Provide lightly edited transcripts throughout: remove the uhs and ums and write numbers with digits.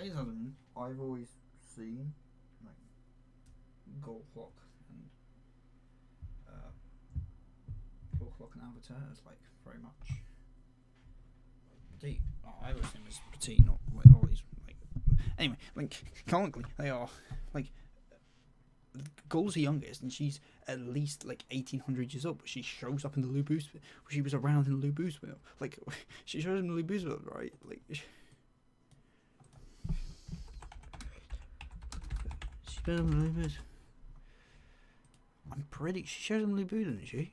I've always seen like Gold Clock and Gold Clock and Avatar as like very much petite. Oh, I always think it's petite, not like lollies. Like anyway, like canonically they are like Gull's the youngest, and she's at least like 1800 years old. But she shows up in the Lubu. She was around in the Lubu spin-off. Like she shows up in the Lubu spin-off, right? Like. I'm pretty. She shows him Lubu, doesn't she?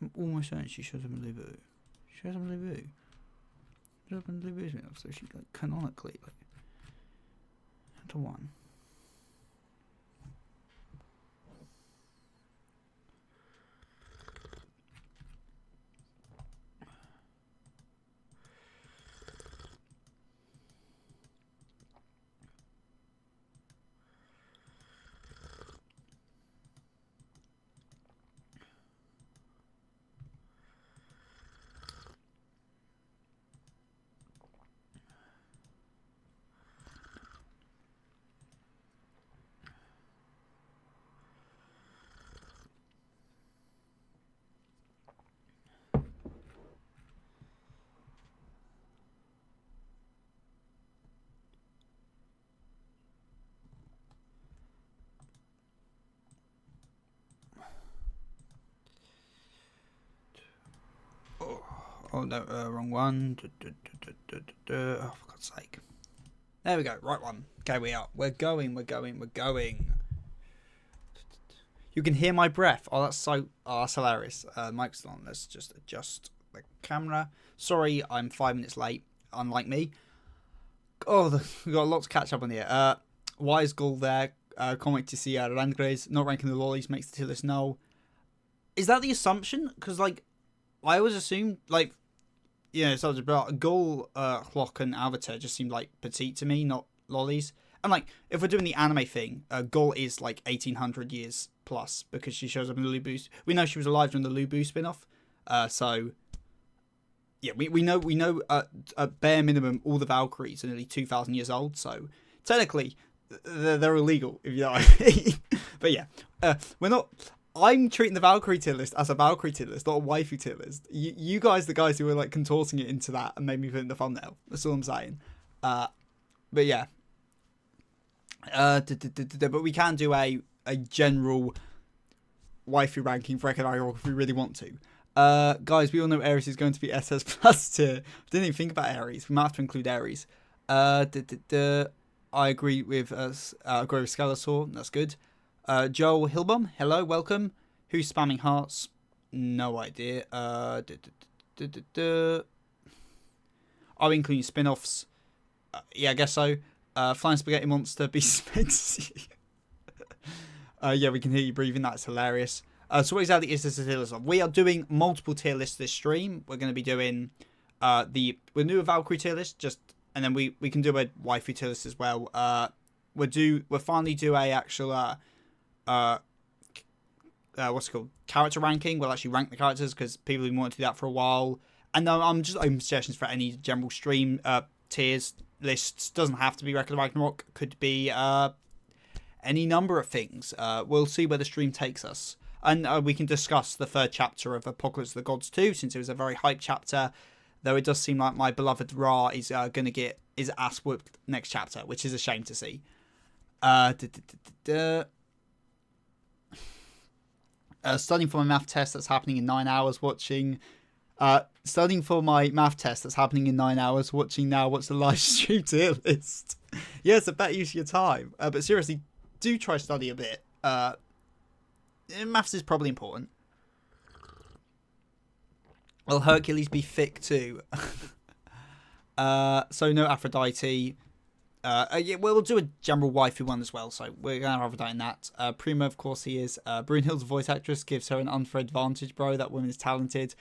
I'm almost certain she shows him Lubu. She shows him Lubu. She shows him Lubu, so she like canonically like to one. Oh no, wrong one. Oh, for God's sake. There we go, right one. Okay, we're going. You can hear my breath. Oh, that's hilarious. Mic's on. Let's just adjust the camera. Sorry, I'm 5 minutes late, unlike me. Oh, we've got a lot to catch up on here. Why is Gull there? Can't wait to see Randgraze. Not ranking the lollies makes the tier list null. Is that the assumption? Because, like, I always assumed, like, so about Gull, Clock, and Avatar just seemed like petite to me, not lollies. And like, if we're doing the anime thing, Gull is like 1800 years plus because she shows up in the Lubu. We know she was alive during the Lubu spin-off. So yeah, we know at bare minimum all the Valkyries are nearly 2,000 years old. So technically they're illegal, if you know what I mean. But yeah, we're not. I'm treating the Valkyrie tier list as a Valkyrie tier list, not a waifu tier list. You guys, the guys who were like contorting it into that and made me put it in the thumbnail. That's all I'm saying. But yeah. But we can do a general waifu ranking for Ragnarok if we really want to. Guys, we all know Ares is going to be SS plus tier. I didn't even think about Ares. We might have to include Ares. I agree with Skeletor. That's good. Joel Hilbom, hello, welcome. Who's spamming hearts? No idea. Are we including spin-offs? Yeah, I guess so. Flying Spaghetti Monster, be Spency. Yeah, we can hear you breathing. That's hilarious. So what exactly is this a tier list of? We are doing multiple tier lists this stream. We're going to be doing we'll do a Valkyrie tier list, and then we can do a waifu tier list as well. We'll finally do a actual what's it called? Character ranking. We'll actually rank the characters because people have been wanting to do that for a while. And I'm just open suggestions for any general stream tiers lists. Doesn't have to be Record of Ragnarok. Could be any number of things. We'll see where the stream takes us. And we can discuss the third chapter of Apocalypse of the Gods 2, since it was a very hype chapter. Though it does seem like my beloved Ra is going to get his ass whooped next chapter, which is a shame to see. Studying for my math test that's happening in 9 hours, watching studying for my math test that's happening in 9 hours, watching now what's the live stream tier list. Yeah, it's a better use of your time, but seriously, do try study a bit. Maths is probably important. Will Hercules be thick too? So no Aphrodite. Yeah, we'll do a general waifu one as well, so we're going to have Aphrodite in that. Prima, of course, he is. Brunhild's voice actress gives her an unfair advantage, bro. That woman is talented.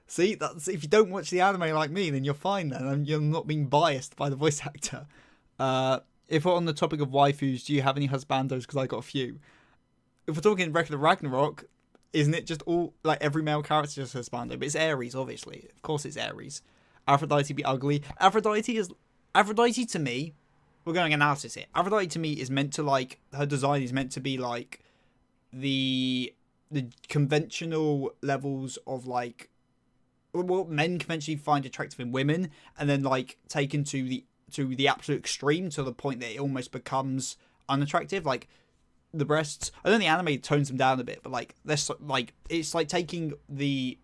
See, that's, if you don't watch the anime like me, then you're fine then. And you're not being biased by the voice actor. If we're on the topic of waifus, do you have any husbandos? Because I got a few. If we're talking Record of Ragnarok, isn't it just all, like, every male character just husbando? But it's Ares, obviously. Of course it's Ares. Aphrodite be ugly. Aphrodite is Aphrodite to me, we're going analysis here. Aphrodite to me is meant to like, her design is meant to be like the conventional levels of like what men conventionally find attractive in women, and then like taken to the absolute extreme to the point that it almost becomes unattractive. Like the breasts, I know the anime tones them down a bit, but like this, like it's like taking the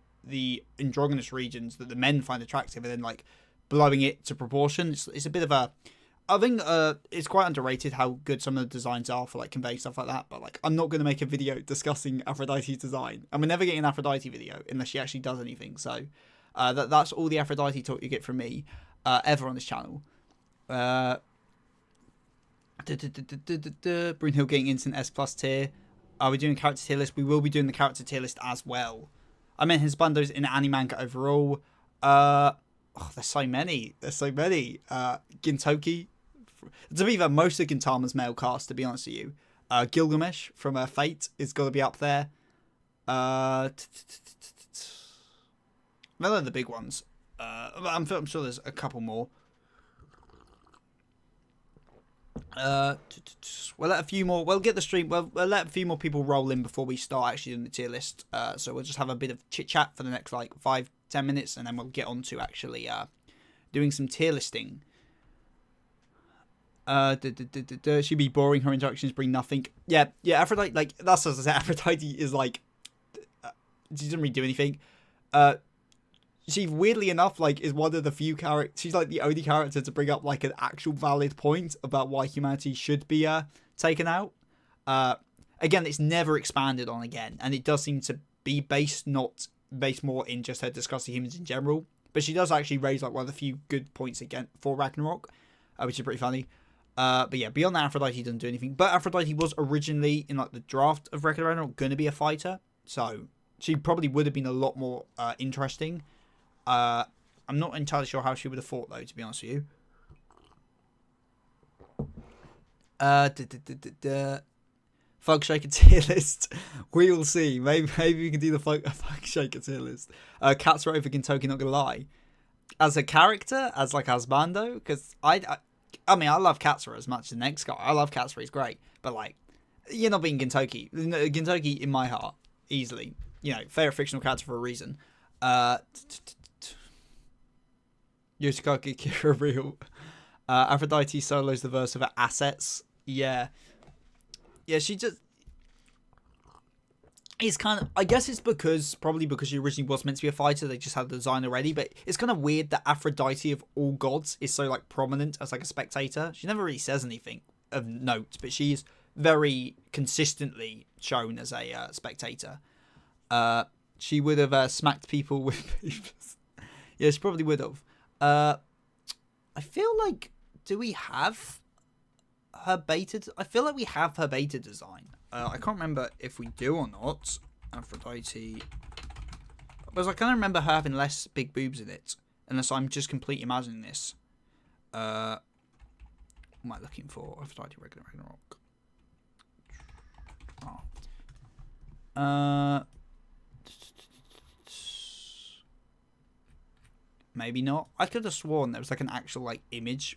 androgynous regions that the men find attractive and then like blowing it to proportion. It's a bit of a, I think it's quite underrated how good some of the designs are for like conveying stuff like that. But like, I'm not going to make a video discussing Aphrodite's design, and we're never getting an Aphrodite video unless she actually does anything. So that's all the Aphrodite talk you get from me ever on this channel. Brunhild getting instant S+ tier. Are we doing character tier list? We will be doing the character tier list as well. I meant his bandos in anime manga overall. There's so many. Gintoki. To be fair, most of Gintama's male cast, to be honest with you. Gilgamesh from Fate is going to be up there. They're the big ones. I'm sure there's a couple more. We'll let a few more. We'll get the stream. We'll let a few more people roll in before we start actually doing the tier list. So we'll just have a bit of chit chat for the next like 5-10 minutes, and then we'll get on to actually doing some tier listing. She'd be boring. Her introductions bring nothing. Yeah. Aphrodite, like that's as I said. Aphrodite is like she doesn't really do anything. She weirdly enough like is one of the few characters. She's like the only character to bring up like an actual valid point about why humanity should be taken out. Again, it's never expanded on again, and it does seem to be based more in just her discussing humans in general. But she does actually raise like one of the few good points again for Ragnarok, which is pretty funny. But yeah, beyond that, Aphrodite doesn't do anything. But Aphrodite was originally in like the draft of Ragnarok going to be a fighter, so she probably would have been a lot more interesting. I'm not entirely sure how she would have fought though, to be honest with you. Fug Shaker tier list. We will see. Maybe we can do the Fug Shaker tier list. Cats are over Gintoki, not gonna lie. As a character, as Bando, because I mean I love Katsura as much as the next guy. I love Katsura, he's great. But like, you're not being Gintoki. Gintoki in my heart, easily. You know, favorite fictional character for a reason. Yoshikage Kira real. Aphrodite solos the verse of her assets. Yeah, she just... It's kind of... I guess it's probably because she originally was meant to be a fighter, they just had the design already, but it's kind of weird that Aphrodite of all gods is so, like, prominent as, like, a spectator. She never really says anything of note, but she's very consistently shown as a spectator. She would have smacked people with papers. Yeah, she probably would have. I feel like... Do we have... her beta... I feel like we have her beta design. I can't remember if we do or not. Aphrodite. Because I kind of remember her having less big boobs in it. Unless I'm just completely imagining this. What am I looking for? Aphrodite Ragnarok. Maybe not. I could have sworn there was like an actual like image.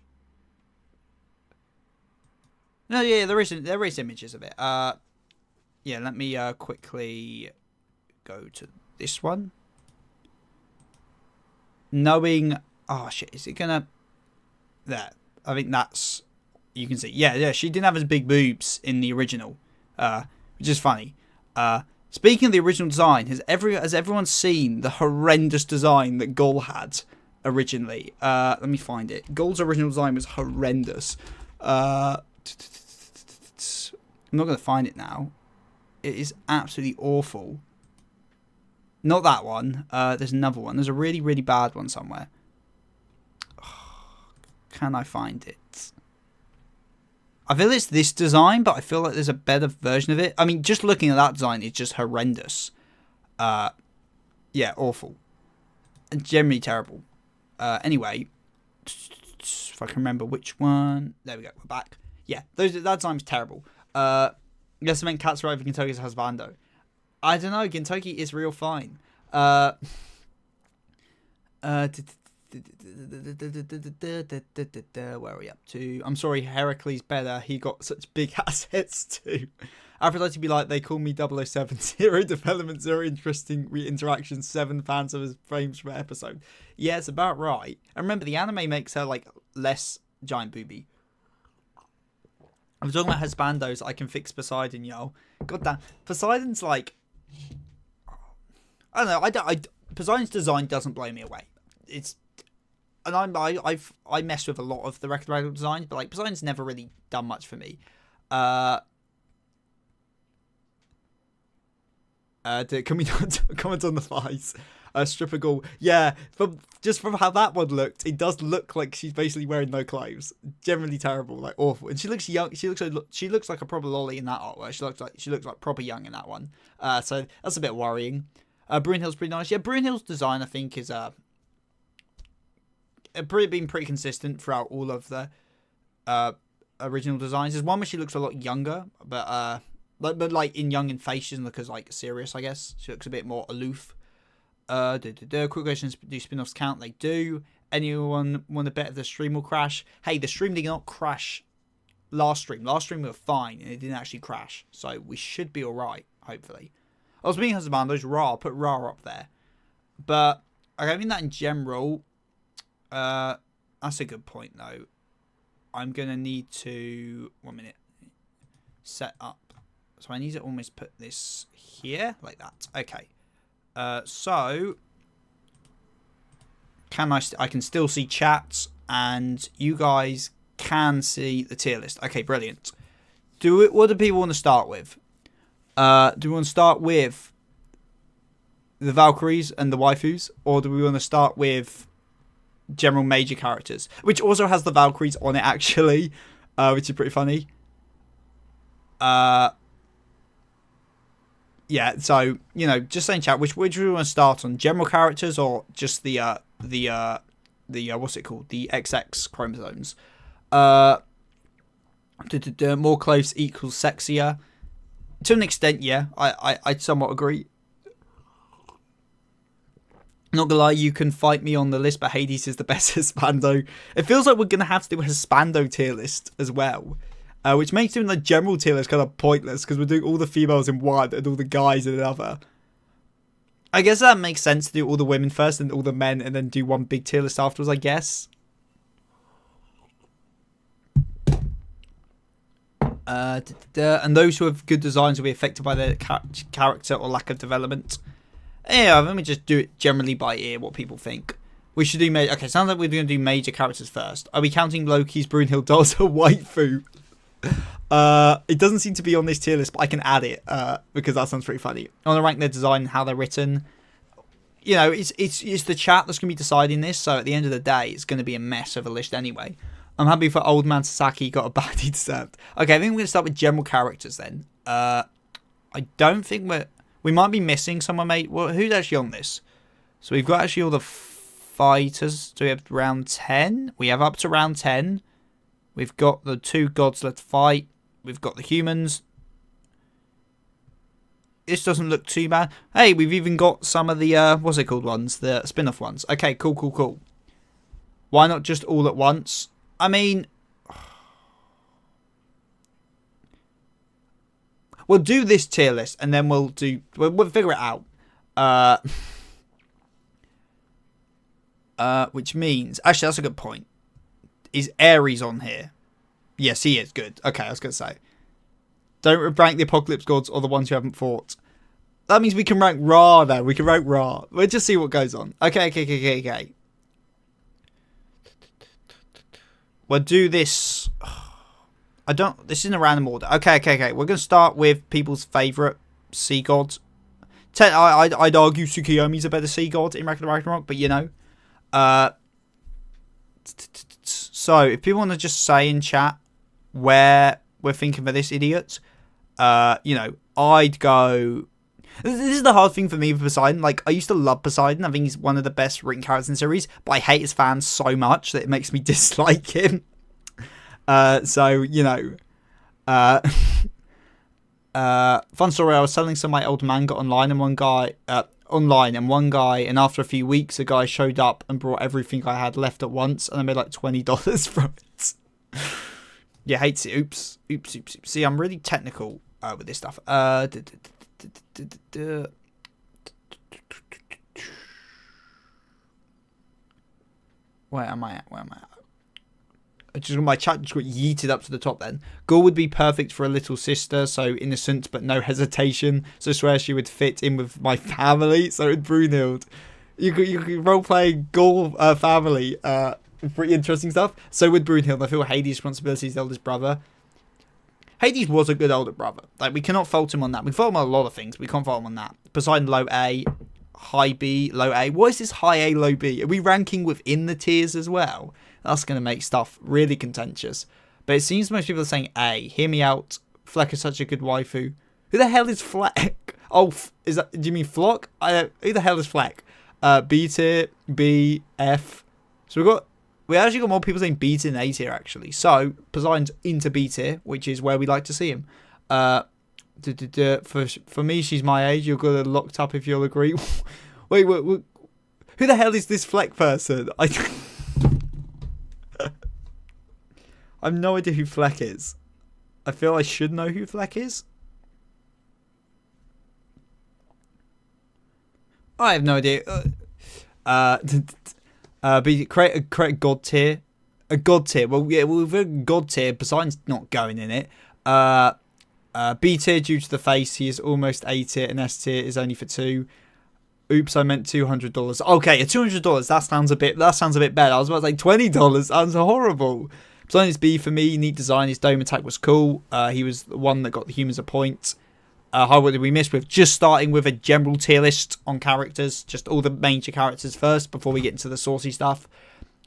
No, yeah, there is images of it. Yeah, let me quickly go to this one. Knowing, oh shit, is it gonna? There, I think that's. You can see, yeah, she didn't have as big boobs in the original, which is funny. Speaking of the original design, has everyone seen the horrendous design that Gull had originally? Let me find it. Gull's original design was horrendous. I'm not going to find it now. It is absolutely awful. Not that one. There's another one. There's a really, really bad one somewhere. Can I find it? I feel it's this design, but I feel like there's a better version of it. I mean, just looking at that design, it's just horrendous. Yeah, awful. Generally terrible. Anyway, if I can remember which one. There we go, we're back. Yeah, that design was terrible. Yes, I meant Katsura over Gintoki's husbando. I don't know, Gintoki is real fine. Where are we up to? I'm sorry, Heracles better. He got such big assets too. Aphrodite be like, they call me 007. 0 development, 0 interesting interactions, 7 fans of his frames per episode. Yeah, it's about right. And remember, the anime makes her like less giant booby. I'm talking about husbandos. I can fix Poseidon, yo. God damn, Poseidon's like, I don't know. Poseidon's design doesn't blow me away. And I mess with a lot of the Ragnarok designs, but like Poseidon's never really done much for me. Can we not comment on the thighs? Stripper Ghoul. Yeah, just from how that one looked, it does look like she's basically wearing no clothes. Generally terrible, like awful. And she looks young. She looks like a proper lolly in that artwork. She looks like proper young in that one. So that's a bit worrying. Brunhild's pretty nice. Yeah, Brunhild's design I think is been pretty consistent throughout all of the original designs. There's one where she looks a lot younger, but like in young in face, she doesn't look as like serious. I guess she looks a bit more aloof. Quick questions: do spin-offs count? They do. Anyone want to bet if the stream will crash? Hey, the stream did not crash last stream. Last stream we were fine and it didn't actually crash, so we should be all right. Hopefully. I was being husbandos. Ra, put Ra up there, but I mean that in general. That's a good point though. I'm gonna need to 1 minute set up. So I need to almost put this here like that. Okay. So I can still see chats and you guys can see the tier list. Okay, brilliant. What do people want to start with? Do we want to start with the Valkyries and the waifus, or do we want to start with general major characters, which also has the Valkyries on it actually, which is pretty funny. Yeah, so just saying, chat, which do we want to start on? General characters or just the what's it called? The XX chromosomes. More close equals sexier. To an extent, yeah, I somewhat agree. Not gonna lie, you can fight me on the list, but Hades is the best Hispando. It feels like we're gonna have to do a Hispando tier list as well. Which makes doing the general tier list kind of pointless, because we're doing all the females in one and all the guys in another. I guess that makes sense to do all the women first and all the men, and then do one big tier list afterwards, I guess. And those who have good designs will be affected by their character or lack of development. Yeah, let me just do it generally by ear, what people think. We should do okay, sounds like we're going to do major characters first. Are we counting Loki's Brunhild dolls a waifu? It doesn't seem to be on this tier list, but I can add it because that sounds pretty funny. I want to rank their design and how they're written. It's the chat that's going to be deciding this, so at the end of the day, it's going to be a mess of a list anyway. I'm happy for Old Man Sasaki got a baddie deserved. Okay, I think we're going to start with general characters then. I don't think we might be missing someone, mate. Well, who's actually on this? So we've got actually all the fighters. Do we have round 10? We have up to round 10. We've got the 2 gods left to fight. We've got the humans. This doesn't look too bad. Hey, we've even got some of the, what's it called ones? The spin-off ones. Okay, cool. Why not just all at once? I mean, we'll do this tier list and then we'll figure it out. Which means, actually, that's a good point. Is Ares on here? Yes, he is. Good. Okay, I was going to say. Don't rank the Apocalypse Gods or the ones who haven't fought. That means we can rank Ra then. We can rank Ra. We'll just see what goes on. Okay. We'll do this. This isn't a random order. Okay. We're going to start with people's favourite sea gods. I'd argue Tsukuyomi's a better sea god in Ragnarok, but So, if people want to just say in chat where we're thinking for this idiot, I'd go. This is the hard thing for me with Poseidon. Like, I used to love Poseidon. I think he's one of the best written characters in the series, but I hate his fans so much that it makes me dislike him. Fun story. I was selling some of my old manga online, and one guy, online, and after a few weeks, a guy showed up and brought everything I had left at once, and I made like $20 from it. Yeah, hates it. Oops. See, I'm really technical with this stuff. Where am I at? My chat just got yeeted up to the top then. Girl would be perfect for a little sister, so innocent but no hesitation. So I swear she would fit in with my family. So with Brunhild. You could role-play Girl family. Pretty interesting stuff. So with Brunhild, I feel Hades' responsibility is the eldest brother. Hades was a good older brother. Like, we cannot fault him on that. We fault him on a lot of things. We can't fault him on that. Poseidon, low A. High B, low A. What is this high A, low B? Are we ranking within the tiers as well? That's going to make stuff really contentious. But it seems most people are saying A. Hear me out. Fleck is such a good waifu. Who the hell is Fleck? Oh, do you mean Flock? Who the hell is Fleck? B tier, B, F. So we actually got more people saying B tier than A tier actually. So Poseidon's into B tier, which is where we like to see him. For me, she's my age. You're gonna locked up if you'll agree. Wait, who the hell is this Fleck person? I have no idea who Fleck is. I feel I should know who Fleck is. I have no idea. Create a god tier. A god tier. Well, yeah, with a god tier, Poseidon's not going in it. B tier due to the face. He is almost A tier, and S tier is only for 2. Oops, I meant $200. Okay, $200. That sounds a bit better. I was about to say $20. Sounds horrible. Poseidon is B for me. Neat design. His dome attack was cool. He was the one that got the humans a point. What did we miss with? Just starting with a general tier list on characters. Just all the major characters first before we get into the saucy stuff.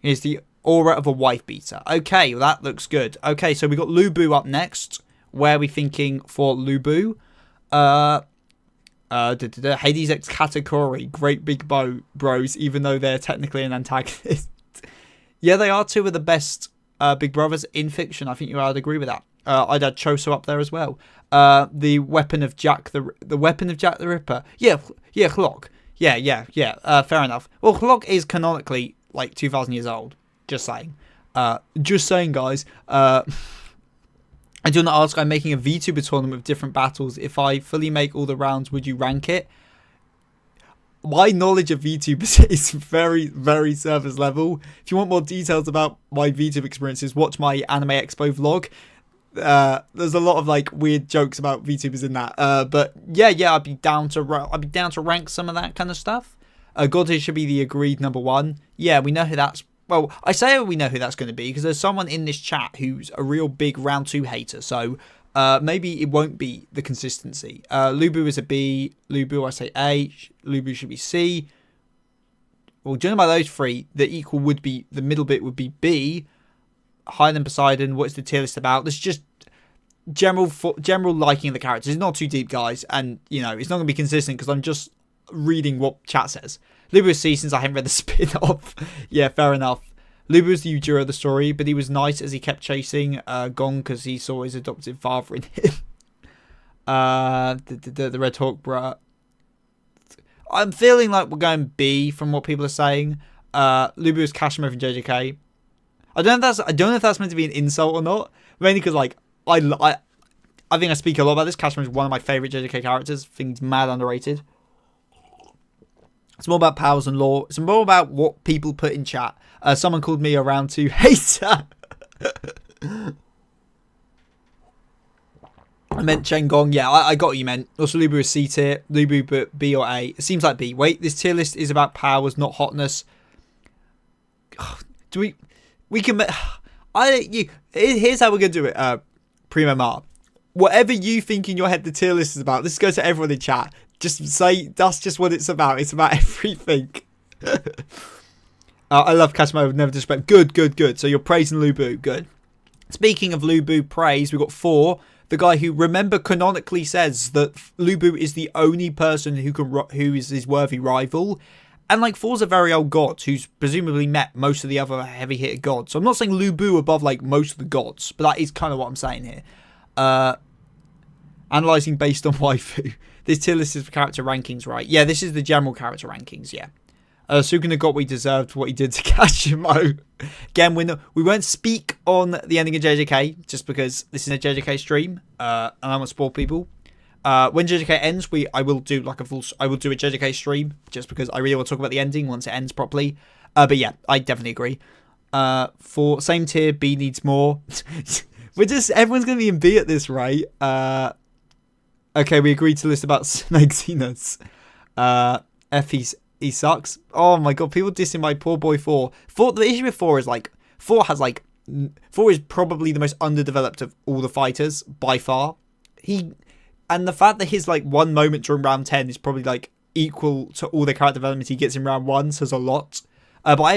Here's the aura of a wife beater. Okay, well, that looks good. Okay, so we got Lubu up next. Where are we thinking for Lubu? Hades X Katakuri. Great big bros, even though they're technically an antagonist. Yeah, they are two of the best big brothers in fiction. I think I'd agree with that. I'd add Choso up there as well. The weapon of Jack the weapon of Jack the Ripper. Yeah, Clock. Yeah. Fair enough. Well, Clock is canonically like 2,000 years old. Just saying. Guys. I do not ask. I'm making a VTuber tournament with different battles. If I fully make all the rounds, would you rank it? My knowledge of VTubers is very, very surface level. If you want more details about my VTube experiences, watch my Anime Expo vlog. There's a lot of like weird jokes about VTubers in that. But yeah, I'd be down to rank some of that kind of stuff. Godhead should be the agreed number 1. Yeah, we know who that's. Well, I say we know who that's going to be because there's someone in this chat who's a real big round 2 hater. So maybe it won't be the consistency. Lubu is a B. Lubu, I say A. Lubu should be C. Well, judging by those 3, the middle bit would be B. Higher than Poseidon. What's the tier list about? There's just general liking of the characters. It's not too deep, guys. And, it's not going to be consistent because I'm just reading what chat says. Lubu is C since I haven't read the spin-off. Yeah, fair enough. Lubu was the Ujira of the story, but he was nice as he kept chasing Gong because he saw his adopted father in him. The Red Hawk, bruh. I'm feeling like we're going B from what people are saying. Lubu is Kashimo from JJK. I don't know if that's meant to be an insult or not. Mainly because like I think I speak a lot about this. Kashimo is one of my favourite JJK characters. I think he's mad underrated. It's more about powers and lore. It's more about what people put in chat. Someone called me a round 2 hater. I meant Chen Gong. Yeah, I got what you meant. Also, Lubu is C tier. Lubu B or A. It seems like B. Wait, this tier list is about powers, not hotness. Do we can... Here's how we're going to do it, Primo Mar. Whatever you think in your head the tier list is about, let's go to everyone in chat. Just say that's just what it's about. It's about everything. I love Kashimo. Never disrespect. Good. So you're praising Lubu. Good. Speaking of Lubu praise, we've got 4. The guy who, remember, canonically says that Lubu is the only person who is his worthy rival. And like 4's a very old god who's presumably met most of the other heavy hitter gods. So I'm not saying Lubu above like most of the gods, but that is kind of what I'm saying here. Analyzing based on waifu. This tier list is for character rankings, right? Yeah, this is the general character rankings, yeah. Susanoo got what he deserved, what he did to Kashimo. Again, we won't speak on the ending of JJK, just because this is a JJK stream, and I want to spoil people. When JJK ends, I will do a JJK stream, just because I really want to talk about the ending once it ends properly. But yeah, I definitely agree. For same tier, B needs more. Everyone's going to be in B at this rate. Okay, we agreed to list about Snake Xenos. F, he sucks. Oh my god, people dissing my poor boy 4. The issue with 4 is, 4 is probably the most underdeveloped of all the fighters, by far. And the fact that his, one moment during round 10 is probably, equal to all the character development he gets in round 1 says a lot. But I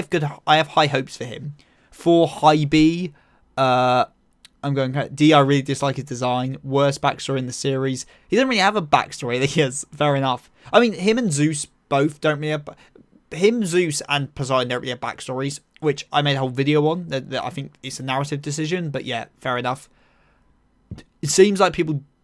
have high hopes for him. 4, high B. I'm going D. I really dislike his design. Worst backstory in the series. He doesn't really have a backstory. He has. Fair enough. I mean, him and Zeus both don't really have... Him, Zeus, and Poseidon don't really have backstories, which I made a whole video on. That I think it's a narrative decision, but yeah, fair enough. It seems like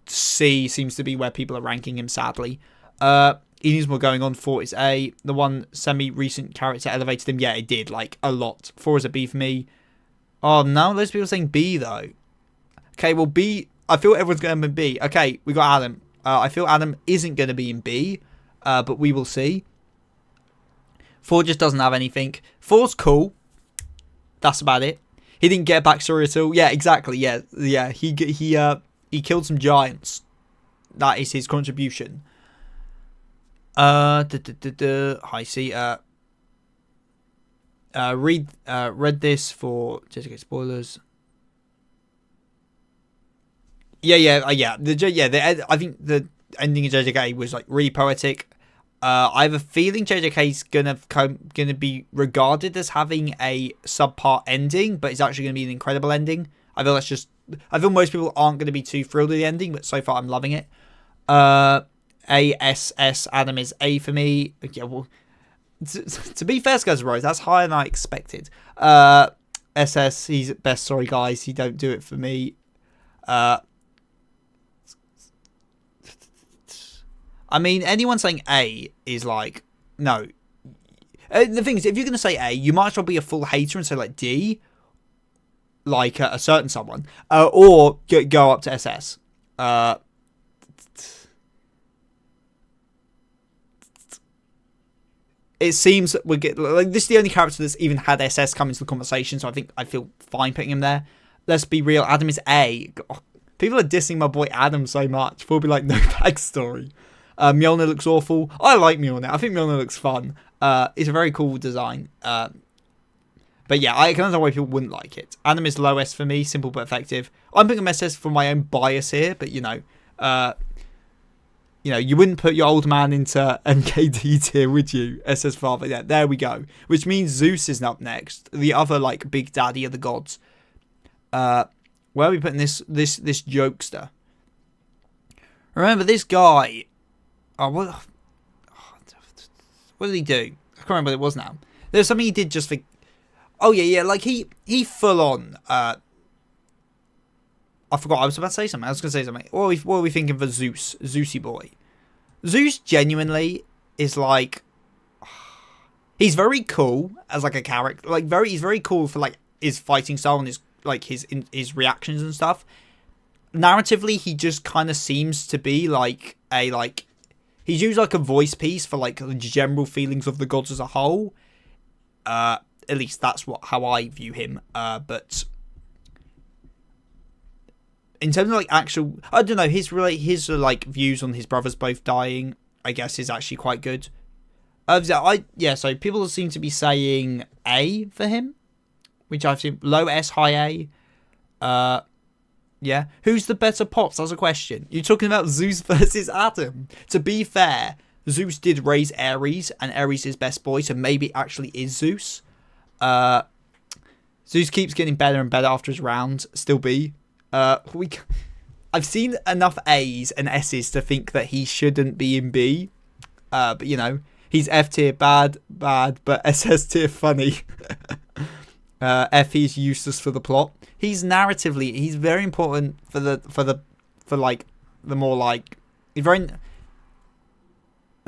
seems to be where people are ranking him, sadly. He needs more going on. 4 is A. The one semi-recent character elevated him. Yeah, it did, a lot. 4 is a B for me. Oh, now there's people saying B, though. Okay, well, B... I feel everyone's going to be in B. Okay, we got Adam. I feel Adam isn't going to be in B, but we will see. 4 just doesn't have anything. 4's cool. That's about it. He didn't get a backstory at all. Yeah, exactly. Yeah. He killed some giants. That is his contribution. I see. Read this for JJK spoilers. Yeah. I think the ending of JJK was really poetic. I have a feeling JJK's gonna be regarded as having a subpar ending, but it's actually gonna be an incredible ending. I feel most people aren't gonna be too thrilled with the ending, but so far I'm loving it. ASS Adam is A for me. Yeah, well, to be fair, guys, Rose, that's higher than I expected. SS, he's at best. Sorry, guys, he don't do it for me. I mean, anyone saying A is no. The thing is, if you're going to say A, you might as well be a full hater and say D, a certain someone, or go up to SS. It seems that this is the only character that's even had SS come into the conversation, so I feel fine putting him there. Let's be real, Adam is A. People are dissing my boy Adam so much. We'll be no backstory. Mjolnir looks awful. I like Mjolnir. I think Mjolnir looks fun. It's a very cool design. But yeah, I can understand why people wouldn't like it. Adam is low S for me, simple but effective. I'm putting him SS for my own bias here, but you wouldn't put your old man into MKD tier, would you? SS father. Yeah, there we go. Which means Zeus is up next. The other big daddy of the gods. Where are we putting this jokester? Remember this guy. Oh, what did he do? I can't remember what it was now. There's something he did just for... Oh, yeah, he full on... I forgot, I was about to say something. I was going to say something. What are we thinking for Zeus? Zeusy boy. Zeus genuinely is he's very cool as a character. He's very cool for his fighting style and his reactions and stuff. Narratively, he just kind of seems to be he's used a voice piece for the general feelings of the gods as a whole. At least that's how I view him. But in terms of actual, I don't know, his views on his brothers both dying, I guess, is actually quite good. So people seem to be saying A for him, which I've seen low S, high A. Yeah. Who's the better pops? That's a question. You're talking about Zeus versus Adam. To be fair, Zeus did raise Ares, and Ares is best boy, so maybe it actually is Zeus. Zeus keeps getting better and better after his round. Still B. I've seen enough A's and S's to think that he shouldn't be in B. But he's F tier bad, but SS tier funny. F, he's useless for the plot. He's he's very important for the more he's very...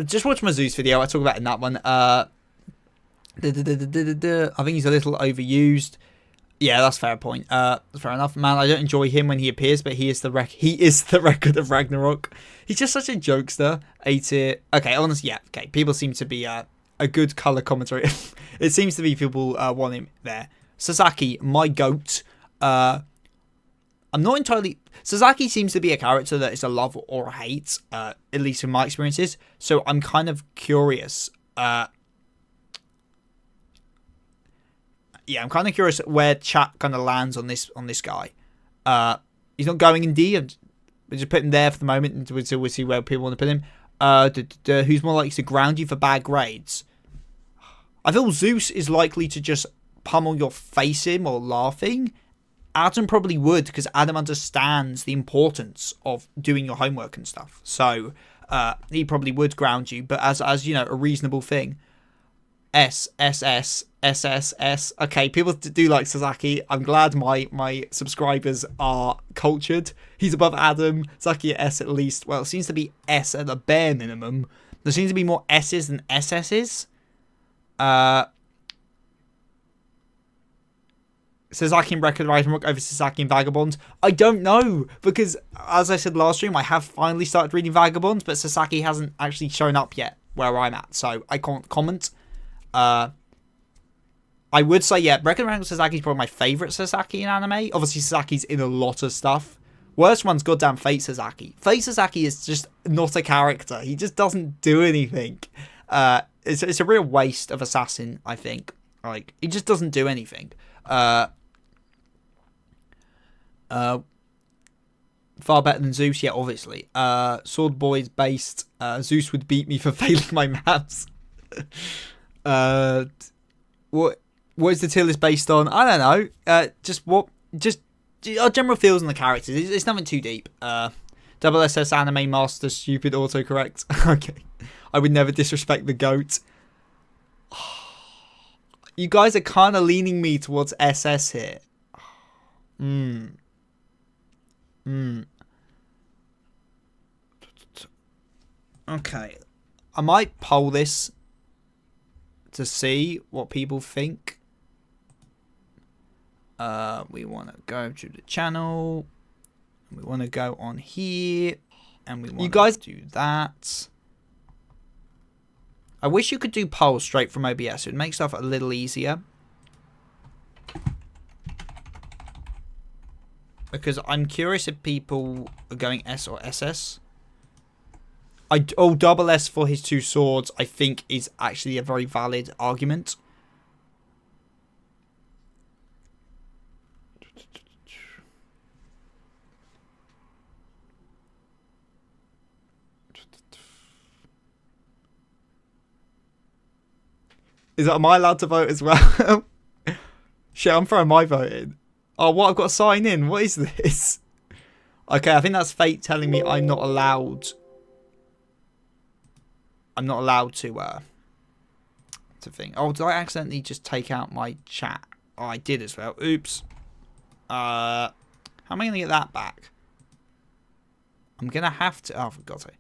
Just watch my Zeus video. I talk about it in that one. I think he's a little overused. Yeah, that's a fair point. Fair enough, man. I don't enjoy him when he appears, but he is the record of Ragnarok. He's just such a jokester. A tier. Okay, honestly, yeah. Okay, people seem to be a good color commentary. It seems to be people want him there. Sasaki, my goat. I'm not entirely. Sasaki seems to be a character that is a love or a hate, at least in my experiences. So I'm kind of curious. Yeah, I'm kind of curious where chat kind of lands on this guy. He's not going in D. We just put him there for the moment until we see where people want to put him. Who's more likely to ground you for bad grades? I feel Zeus is likely to just pummel your face in while laughing. Adam probably would, because Adam understands the importance of doing your homework and stuff. So he probably would ground you, but as you know, a reasonable thing. SSS. Okay, people do like Sasaki. I'm glad my subscribers are cultured. He's above Adam. Sasaki at S at least. Well, it seems to be S at the bare minimum. There seems to be more S's than SS's. Sasaki and Record Ragnarok over Sasaki and Vagabond. I don't know, because as I said last stream, I have finally started reading Vagabond, but Sasaki hasn't actually shown up yet where I'm at, so I can't comment. I would say, yeah, Record Ragnarok Sasaki is probably my favourite Sasaki in anime. Obviously, Sasaki's in a lot of stuff. Worst one's goddamn Fate Sasaki. Fate Sasaki is just not a character. He just doesn't do anything. It's a real waste of assassin, I think. Like, he just doesn't do anything. Far better than Zeus, yeah, obviously. Sword Boy is based. Zeus would beat me for failing my maths. What is the tier list based on? I don't know. Just our general feels on the characters. It's nothing too deep. Double SS anime master stupid autocorrect. Okay, I would never disrespect the goat. You guys are kind of leaning me towards SS here. Okay, I might poll this to see what people think. We want to go to the channel. We want to go on here, and we want to do that. I wish you could do polls straight from OBS. It would make stuff a little easier. Because I'm curious if people are going S or SS. Double S for his two swords, I think, is actually a very valid argument. Am I allowed to vote as well? Shit, I'm throwing my vote in. Oh, what? I've got to sign in. What is this? Okay, I think that's fate telling me I'm not allowed. I'm not allowed to think. Oh, did I accidentally just take out my chat? Oh, I did as well. Oops. How am I going to get that back? I'm going to have to... Oh, for God's sake.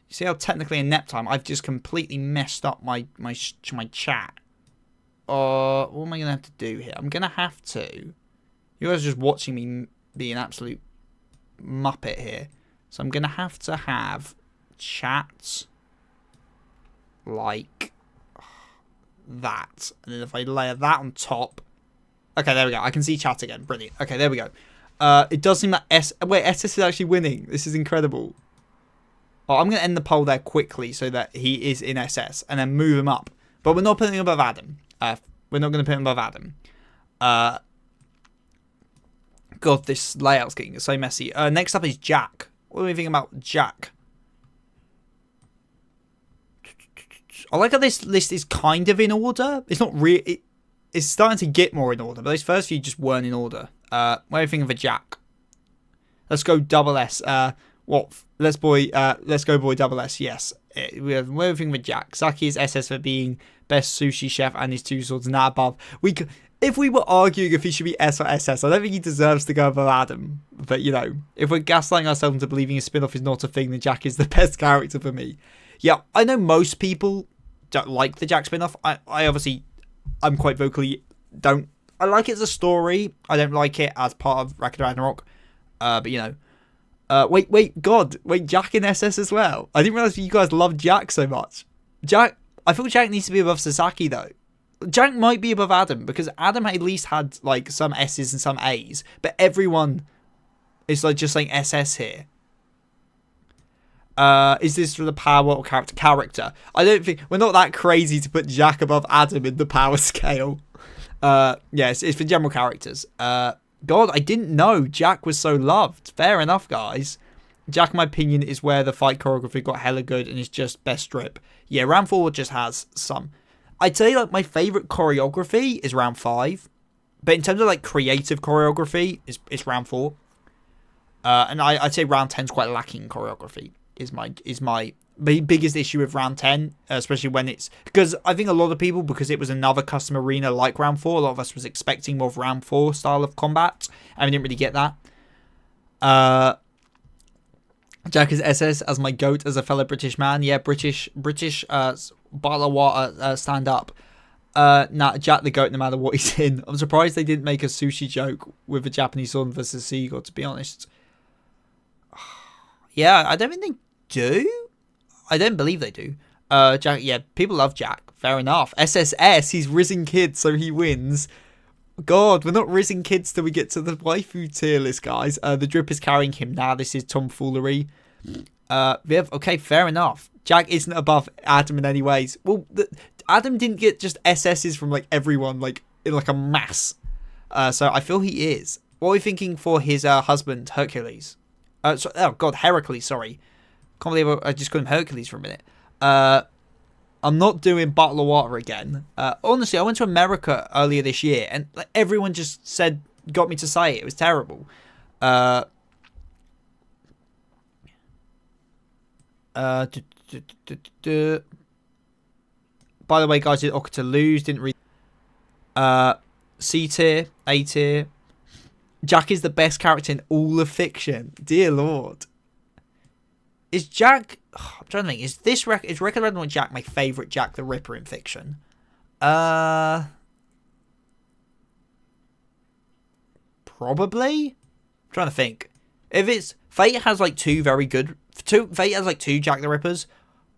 You see how technically in nap time I've just completely messed up my chat. What am I going to have to do here? I'm going to have to... You guys are just watching me be an absolute muppet here. So I'm going to have chats like that. And then if I layer that on top... Okay, there we go. I can see chat again. Brilliant. Okay, there we go. It does seem that SS is actually winning. This is incredible. Oh, I'm going to end the poll there quickly so that he is in SS and then move him up. But we're not putting him above Adam. We're not going to put him above Adam. God, this layout's getting so messy. Next up is Jack. What do we think about Jack? I like how this list is kind of in order. It's not really... It's starting to get more in order, but those first few just weren't in order. What do you think of a Jack? Let's go double S. Let's go boy double S. Yes. What do you think of a Jack? Saki is SS for being best sushi chef and his two swords and that above. If we were arguing if he should be S or SS, I don't think he deserves to go above Adam. But, you know, if we're gaslighting ourselves into believing a spin-off is not a thing, then Jack is the best character for me. Yeah, I know most people don't like the Jack spin-off. I obviously, I'm quite vocally don't. I like it as a story. I don't like it as part of Ragnarok. But you know, wait, Jack in SS as well. I didn't realize you guys loved Jack so much. Jack, I feel Jack needs to be above Sasaki though. Jack might be above Adam because Adam at least had like some S's and some A's, but everyone is like just saying SS here. Is this for the power or character? I don't think we're not that crazy to put Jack above Adam in the power scale. Yes, it's for general characters. God, I didn't know Jack was so loved. Fair enough, guys. Jack, in my opinion, is where the fight choreography got hella good and is just best strip. Yeah, round 4 just has some. I'd say like my favourite choreography is round 5. But in terms of like creative choreography, it's round 4. And I'd say round 10 is quite lacking in choreography. Is my biggest issue with round 10, especially when it's because I think a lot of people, because it was another custom arena like round 4, a lot of us was expecting more of round 4 style of combat, and we didn't really get that. Jack is SS as my goat as a fellow British man. Yeah, British Butler Water stand up. Nah, Jack the goat no matter what he's in. I'm surprised they didn't make a sushi joke with a Japanese sword versus seagull, to be honest. Yeah, I don't think they do. I don't believe they do. Jack, yeah, people love Jack. Fair enough. SSS, he's Risen Kid, so he wins. God, we're not Risen Kids till we get to the waifu tier list, guys. The drip is carrying him now. This is tomfoolery. Okay, fair enough. Jack isn't above Adam in any ways. Well, Adam didn't get just SS's from like everyone, like in like a mass. So I feel he is. What are we thinking for his husband, Hercules? Oh God, Heracles. Sorry, can't believe I just called him Hercules for a minute. I'm not doing Butler Water again. Honestly, I went to America earlier this year, and like, everyone just got me to say it. It was terrible. By the way, guys, did Okta lose? Didn't read. C tier, A tier. Jack is the best character in all of fiction. Dear Lord. Is Jack... I'm trying to think. Is Ragnarok Jack my favourite Jack the Ripper in fiction? Probably? I'm trying to think. If it's... Fate has like two very good... Fate has like two Jack the Rippers.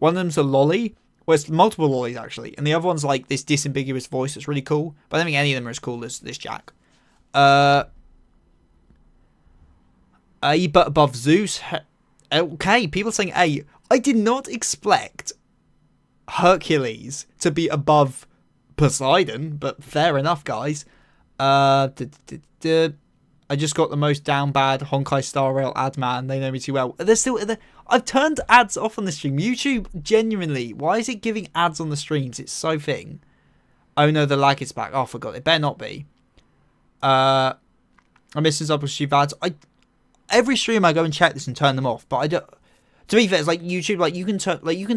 One of them's a lolly. Well, it's multiple lollies, actually. And the other one's like this disambiguous voice that's really cool. But I don't think any of them are as cool as this Jack. A, but above Zeus. Okay, people saying A. I did not expect Hercules to be above Poseidon, but fair enough, guys. I just got the most down bad Honkai Star Rail ad man. They know me too well. I've turned ads off on the stream. YouTube, genuinely, why is it giving ads on the streams? It's so thing. Oh no, the lag is back. Oh, I forgot. It better not be. I'm missing up with Shiva ads. Every stream I go and check this and turn them off, but I don't. To be fair, it's like YouTube. Like you can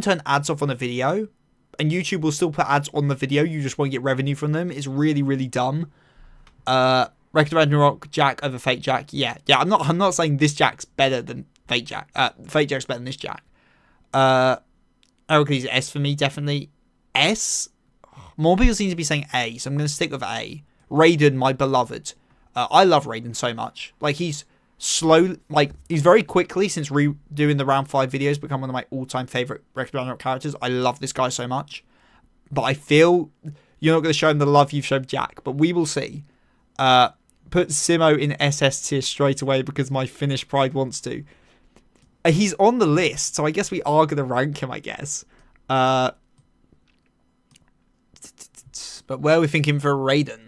turn ads off on a video, and YouTube will still put ads on the video. You just won't get revenue from them. It's really, really dumb. Ragnarok Jack over Fate Jack. Yeah. I'm not saying this Jack's better than Fate Jack. Fate Jack's better than this Jack. Hercules S for me, definitely. S. More people seem to be saying A, so I'm going to stick with A. Raiden, my beloved. I love Raiden so much. Like he's slow, like he's very quickly since redoing the round 5 videos become one of my all-time favorite Ragnarok characters. I love this guy so much, but I feel you're not going to show him the love you've shown Jack, but we will see. Put Simo in SS tier straight away because my Finnish pride wants to. He's on the list, so I guess we are going to rank him, I guess. But where are we thinking for Raiden?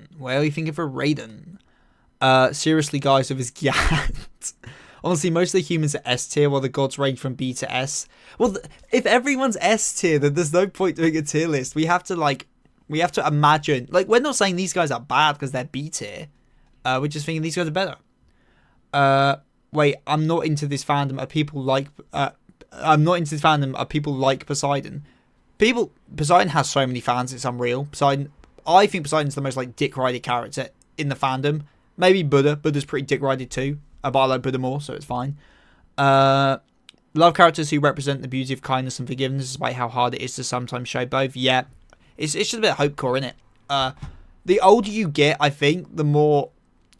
Seriously, guys, with his Gant. Honestly, most of the humans are S tier, while the gods range from B to S. Well, if everyone's S tier, then there's no point doing a tier list. We have to imagine. Like, we're not saying these guys are bad because they're B tier. We're just thinking these guys are better. Wait, I'm not into this fandom. Are people like? I'm not into this fandom. Are people like Poseidon? Poseidon has so many fans. It's unreal. I think Poseidon's the most like dick-rided character in the fandom. Maybe Buddha. Buddha's pretty dick-rided too. But I like Buddha more, so it's fine. Love characters who represent the beauty of kindness and forgiveness, despite how hard it is to sometimes show both. Yeah, it's just a bit of hope core, isn't it? The older you get, I think, the more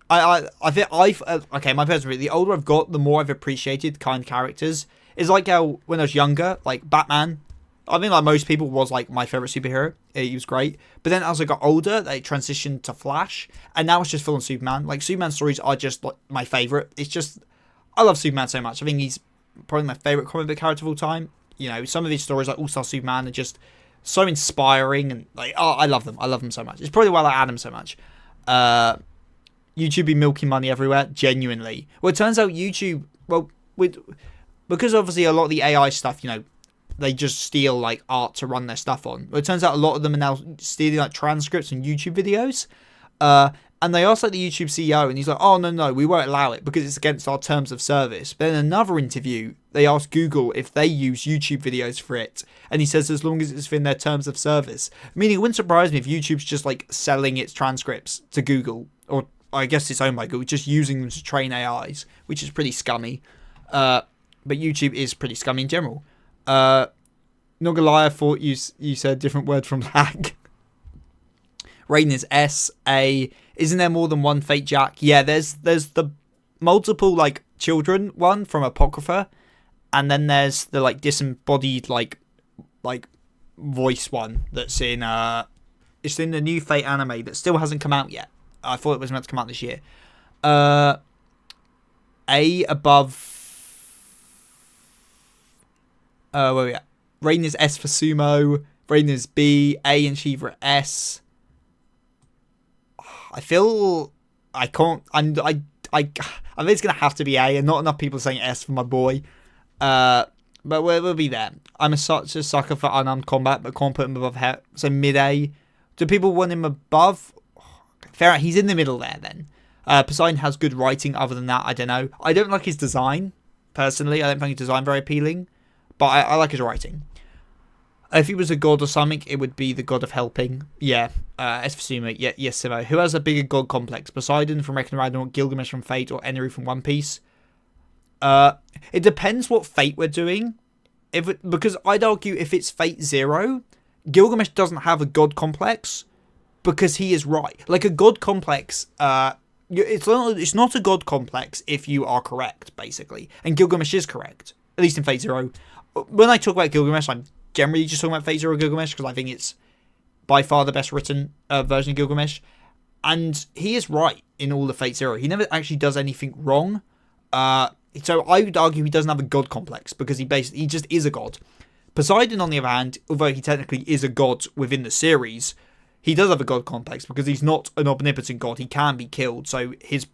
I think okay, my personal opinion, the older I've got, the more I've appreciated kind characters. It's like how when I was younger, like Batman, I think like most people was like my favorite superhero. He was great, but then as I got older, they transitioned to Flash, and now it's just full on Superman. Like Superman stories are just like my favorite. It's just I love Superman so much. I think he's probably my favorite comic book character of all time. You know, some of these stories like All Star Superman are just so inspiring and like I love them. I love them so much. It's probably why I like Adam so much. YouTube be milking money everywhere, genuinely. Well, it turns out YouTube, because obviously a lot of the AI stuff, you know, they just steal like art to run their stuff on. Well, it turns out a lot of them are now stealing like transcripts and YouTube videos. And they asked like the YouTube CEO, and he's like, "Oh no, we won't allow it because it's against our terms of service." But in another interview, they asked Google if they use YouTube videos for it, and he says as long as it's within their terms of service. Meaning, it wouldn't surprise me if YouTube's just like selling its transcripts to Google, or I guess it's owned by Google, just using them to train AIs, which is pretty scummy. But YouTube is pretty scummy in general. Not gonna lie, I thought you said a different word from lag. Rating is S.A. Isn't there more than one Fate Jack? Yeah, there's the multiple like children one from Apocrypha, and then there's the like disembodied like voice one that's in it's in the new Fate anime that still hasn't come out yet. I thought it was meant to come out this year. A above. Where we at? Rating is S for Sumo. Rating is B. A and Shiva are S. I feel I can't. I think it's gonna have to be A, and not enough people saying S for my boy. But we'll be there. I'm such a sucker for unarmed combat, but can't put him above head. So mid A. Do people want him above? Fair enough. He's in the middle there then. Poseidon has good writing. Other than that, I don't know. I don't like his design personally. I don't find his design very appealing, but I like his writing. If he was a god or something, it would be the god of helping. Yeah. As for Sumo, yeah, yes, Simo. Who has a bigger god complex? Poseidon from Ragnarok, Gilgamesh from Fate, or Eneru from One Piece? It depends what Fate we're doing. Because I'd argue if it's Fate 0, Gilgamesh doesn't have a god complex because he is right. Like a god complex, it's not a god complex if you are correct, basically. And Gilgamesh is correct, at least in Fate 0. When I talk about Gilgamesh, I'm generally just talking about Fate 0 Gilgamesh because I think it's by far the best written version of Gilgamesh. And he is right in all the Fate 0. He never actually does anything wrong. So I would argue he doesn't have a god complex because he just is a god. Poseidon, on the other hand, although he technically is a god within the series, he does have a god complex because he's not an omnipotent god. He can be killed. So it's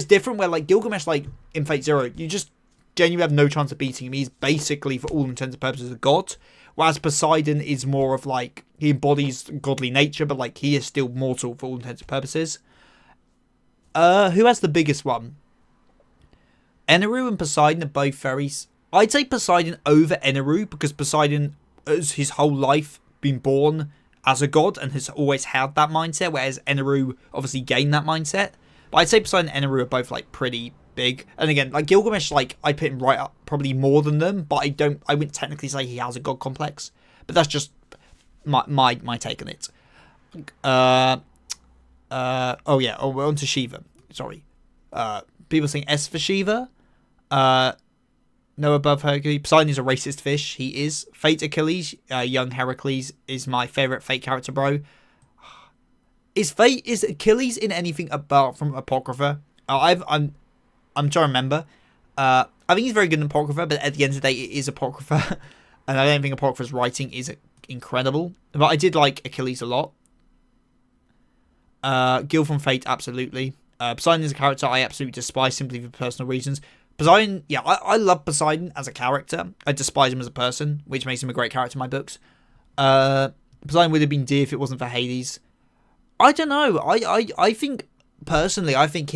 different where like Gilgamesh, like in Fate 0, you just genuinely have no chance of beating him. He's basically, for all intents and purposes, a god. Whereas Poseidon is more of like, he embodies godly nature, but like he is still mortal for all intents and purposes. Who has the biggest one? Eneru and Poseidon are both very... I'd say Poseidon over Eneru because Poseidon has his whole life been born as a god and has always had that mindset, whereas Eneru obviously gained that mindset. But I'd say Poseidon and Eneru are both like pretty big. And again, like Gilgamesh, like I put him right up probably more than them, but I wouldn't technically say he has a god complex. But that's just my take on it. We're on to Shiva. Sorry. People saying S for Shiva. No above Hercules. Poseidon is a racist fish. He is. Fate Achilles, young Heracles, is my favourite Fate character, bro. Is Achilles in anything apart from Apocrypha? I'm trying to remember. I think he's very good in Apocrypha, but at the end of the day, it is Apocrypha. And I don't think Apocrypha's writing is incredible. But I did like Achilles a lot. Gil from Fate, absolutely. Poseidon is a character I absolutely despise simply for personal reasons. Poseidon, yeah, I love Poseidon as a character. I despise him as a person, which makes him a great character in my books. Poseidon would have been D if it wasn't for Hades. I don't know. I think, personally, I think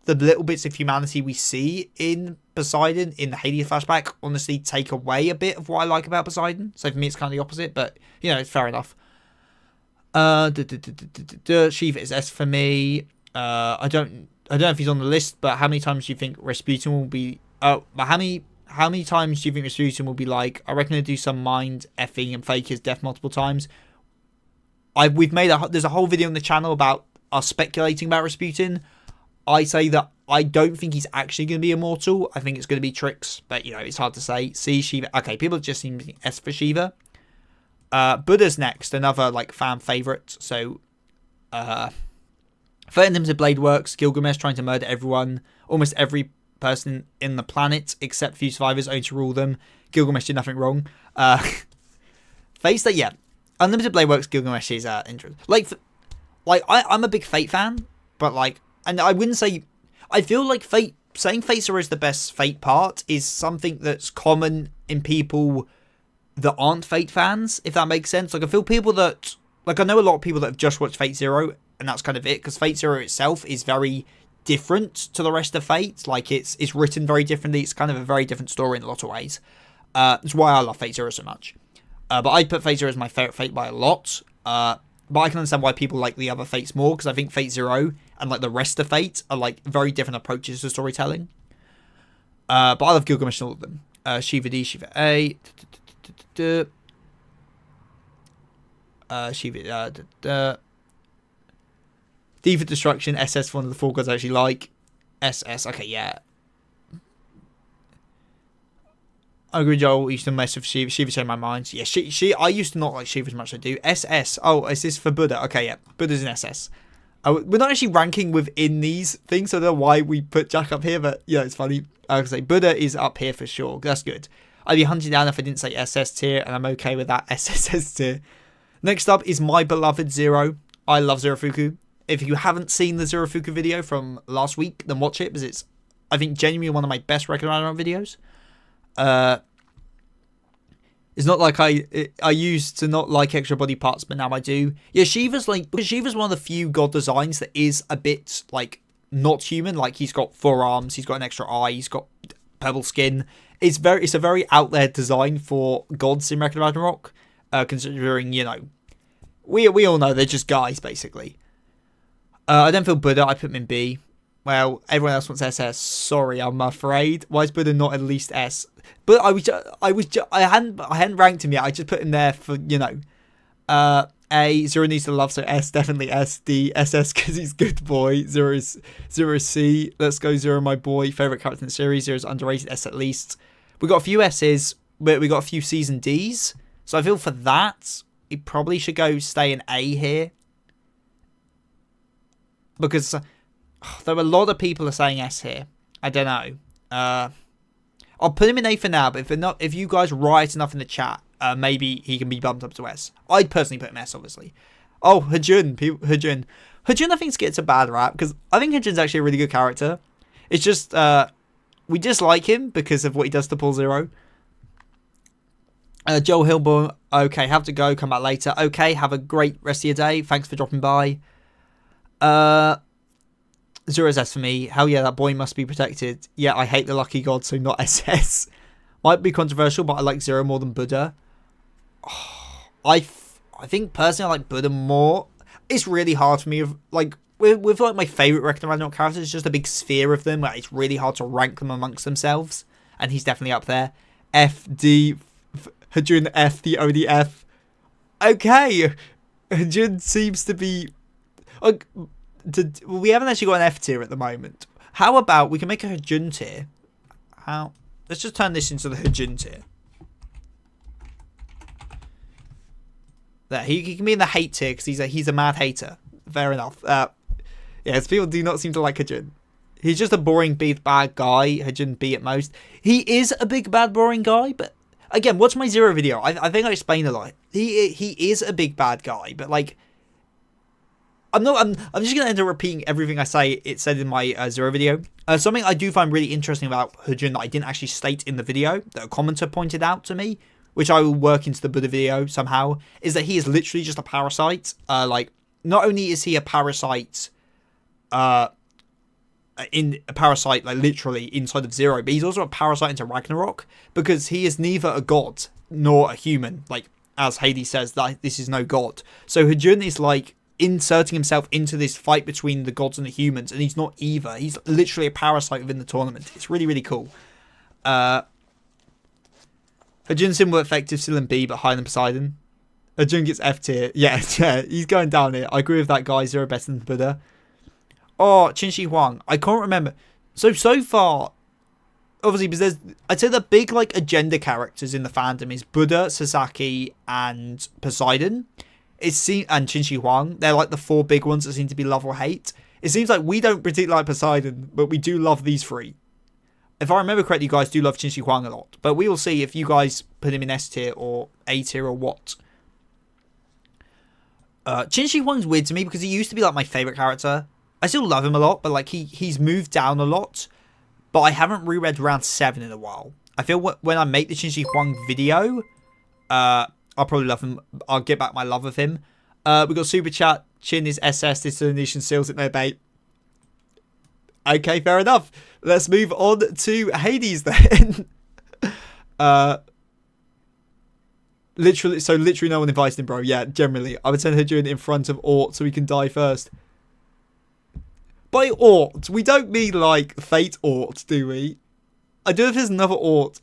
the little bits of humanity we see in Poseidon in the Hades flashback honestly take away a bit of what I like about Poseidon. So for me, it's kind of the opposite, but, you know, it's fair enough. Shiva is S for me. I don't know if he's on the list, but how many times do you think Rasputin will be... how many how many times do you think Rasputin will be like, I reckon he'll do some mind effing and fake his death multiple times? There's a whole video on the channel about us speculating about Rasputin. I say that I don't think he's actually going to be immortal. I think it's going to be tricks, but it's hard to say. See, Shiva. Okay, people just seem to S for Shiva. Buddha's next, another like fan favorite. So, Unlimited Blade works. Gilgamesh trying to murder everyone, almost every person in the planet except few survivors, only to rule them. Gilgamesh did nothing wrong. Face that, yeah. Unlimited Blade works. Gilgamesh is interesting. I'm a big Fate fan, but and I wouldn't say. I feel like saying Fate Zero is the best Fate part is something that's common in people that aren't Fate fans, if that makes sense. I feel people that I know a lot of people that have just watched Fate Zero, and that's kind of it, because Fate Zero itself is very different to the rest of Fate. It's written very differently. It's kind of a very different story in a lot of ways. That's why I love Fate Zero so much. But I put Fate Zero as my favorite Fate by a lot. But I can understand why people like the other Fates more, because I think Fate Zero and the rest of Fate are very different approaches to storytelling. But I love Gilgamesh and all of them. Shiva D, Shiva A, Shiva D for Destruction, SS for one of the four gods I actually like. SS, okay, yeah. I agree, Joel. Used to mess with Shiva. Shiva changed my mind. Yeah, I used to not like Shiva as much as I do. SS. Oh, is this for Buddha? Okay, yeah. Buddha's in SS. We're not actually ranking within these things, so I don't know why we put Jack up here, but it's funny. I would say Buddha is up here for sure. That's good. I'd be hunting down if I didn't say SS tier, and I'm okay with that SSS tier. Next up is my beloved Zero. I love Zerofuku. If you haven't seen the Zerofuku video from last week, then watch it, because it's, I think, genuinely one of my best Ragnarok videos. It's not like I used to not like extra body parts, but now I do. Yeah, Shiva's Shiva's one of the few god designs that is a bit not human. He's got 4 arms, he's got an extra eye, he's got purple skin. It's a very out there design for gods in Ragnarok. Considering we all know they're just guys basically. I don't feel Buddha. I put him in B. Well, everyone else wants SS. Sorry, I'm afraid. Why is Buddha not at least S? But I hadn't ranked him yet. I just put him there for A. Zero needs to love, so S, definitely S. D, SS because he's good boy. Zero C. Let's go Zero, my boy. Favorite character in the series. Zero's underrated. S at least. We got a few S's, but we got a few C's and D's. So I feel for that, he probably should stay in A here, because there are a lot of people are saying S here. I don't know. I'll put him in A for now, but if you guys riot enough in the chat, maybe he can be bumped up to S. I'd personally put him S, obviously. Oh, Hajun. Hajun, I think gets a bad rap, because I think Hajun's actually a really good character. It's just, we dislike him because of what he does to Paul Zero. Joel Hilborn, okay, have to go, come back later. Okay, have a great rest of your day. Thanks for dropping by. Zero's S for me. Hell yeah, that boy must be protected. Yeah, I hate the lucky god, so not SS. Might be controversial, but I like Zero more than Buddha. Oh, I think personally I like Buddha more. It's really hard for me. With my favourite Ragnarok characters, it's just a big sphere of them. It's really hard to rank them amongst themselves. And he's definitely up there. F, D, Hajun F, the only F. Okay. Hajun seems to be... we haven't actually got an F tier at the moment. How about we can make a Hajun tier? Let's just turn this into the Hajun tier. There, he can be in the hate tier because he's a mad hater. Fair enough. Yes, people do not seem to like Hajun. He's just a boring big bad guy. Hajun B at most. He is a big bad boring guy, but again, watch my Zero video. I think I explained a lot. He is a big bad guy, but I'm just going to end up repeating everything I say. It said in my Zero video. Something I do find really interesting about Hajun that I didn't actually state in the video, that a commenter pointed out to me, which I will work into the Buddha video somehow, is that he is literally just a parasite. Not only is he a parasite, literally inside of Zero, but he's also a parasite into Ragnarok, because he is neither a god nor a human. As Hades says, that this is no god. So Hajun is inserting himself into this fight between the gods and the humans, and he's not either. He's literally a parasite within the tournament. It's really, really cool. Hajun's more effective still in B, but higher than Poseidon. Hajun gets F tier. Yeah, he's going down here. I agree with that, guy. Zero better than Buddha. Oh, Qinshi Huang. I can't remember. So far, obviously, because I'd say the big, like, agenda characters in the fandom is Buddha, Sasaki, and Poseidon. And Qinshi Huang. They're, like, the 4 big ones that seem to be love or hate. It seems like we don't particularly like Poseidon, but we do love these 3. If I remember correctly, you guys do love Qinshi Huang a lot. But we will see if you guys put him in S tier or A tier or what. Qinshi Huang's weird to me because he used to be, like, my favourite character. I still love him a lot, but, like, he's moved down a lot. But I haven't reread round 7 in a while. I feel when I make the Qinshi Huang video, I'll probably love him. I'll get back my love of him. We got Super Chat. Chin is SS. This donation seals it, no bait. Okay, fair enough. Let's move on to Hades then. Literally no one invited him, bro. Yeah, generally. I would send Hajun in front of Ort so he can die first. By Ort, we don't mean, like, Fate Ort, do we? I don't know if there's another Ort.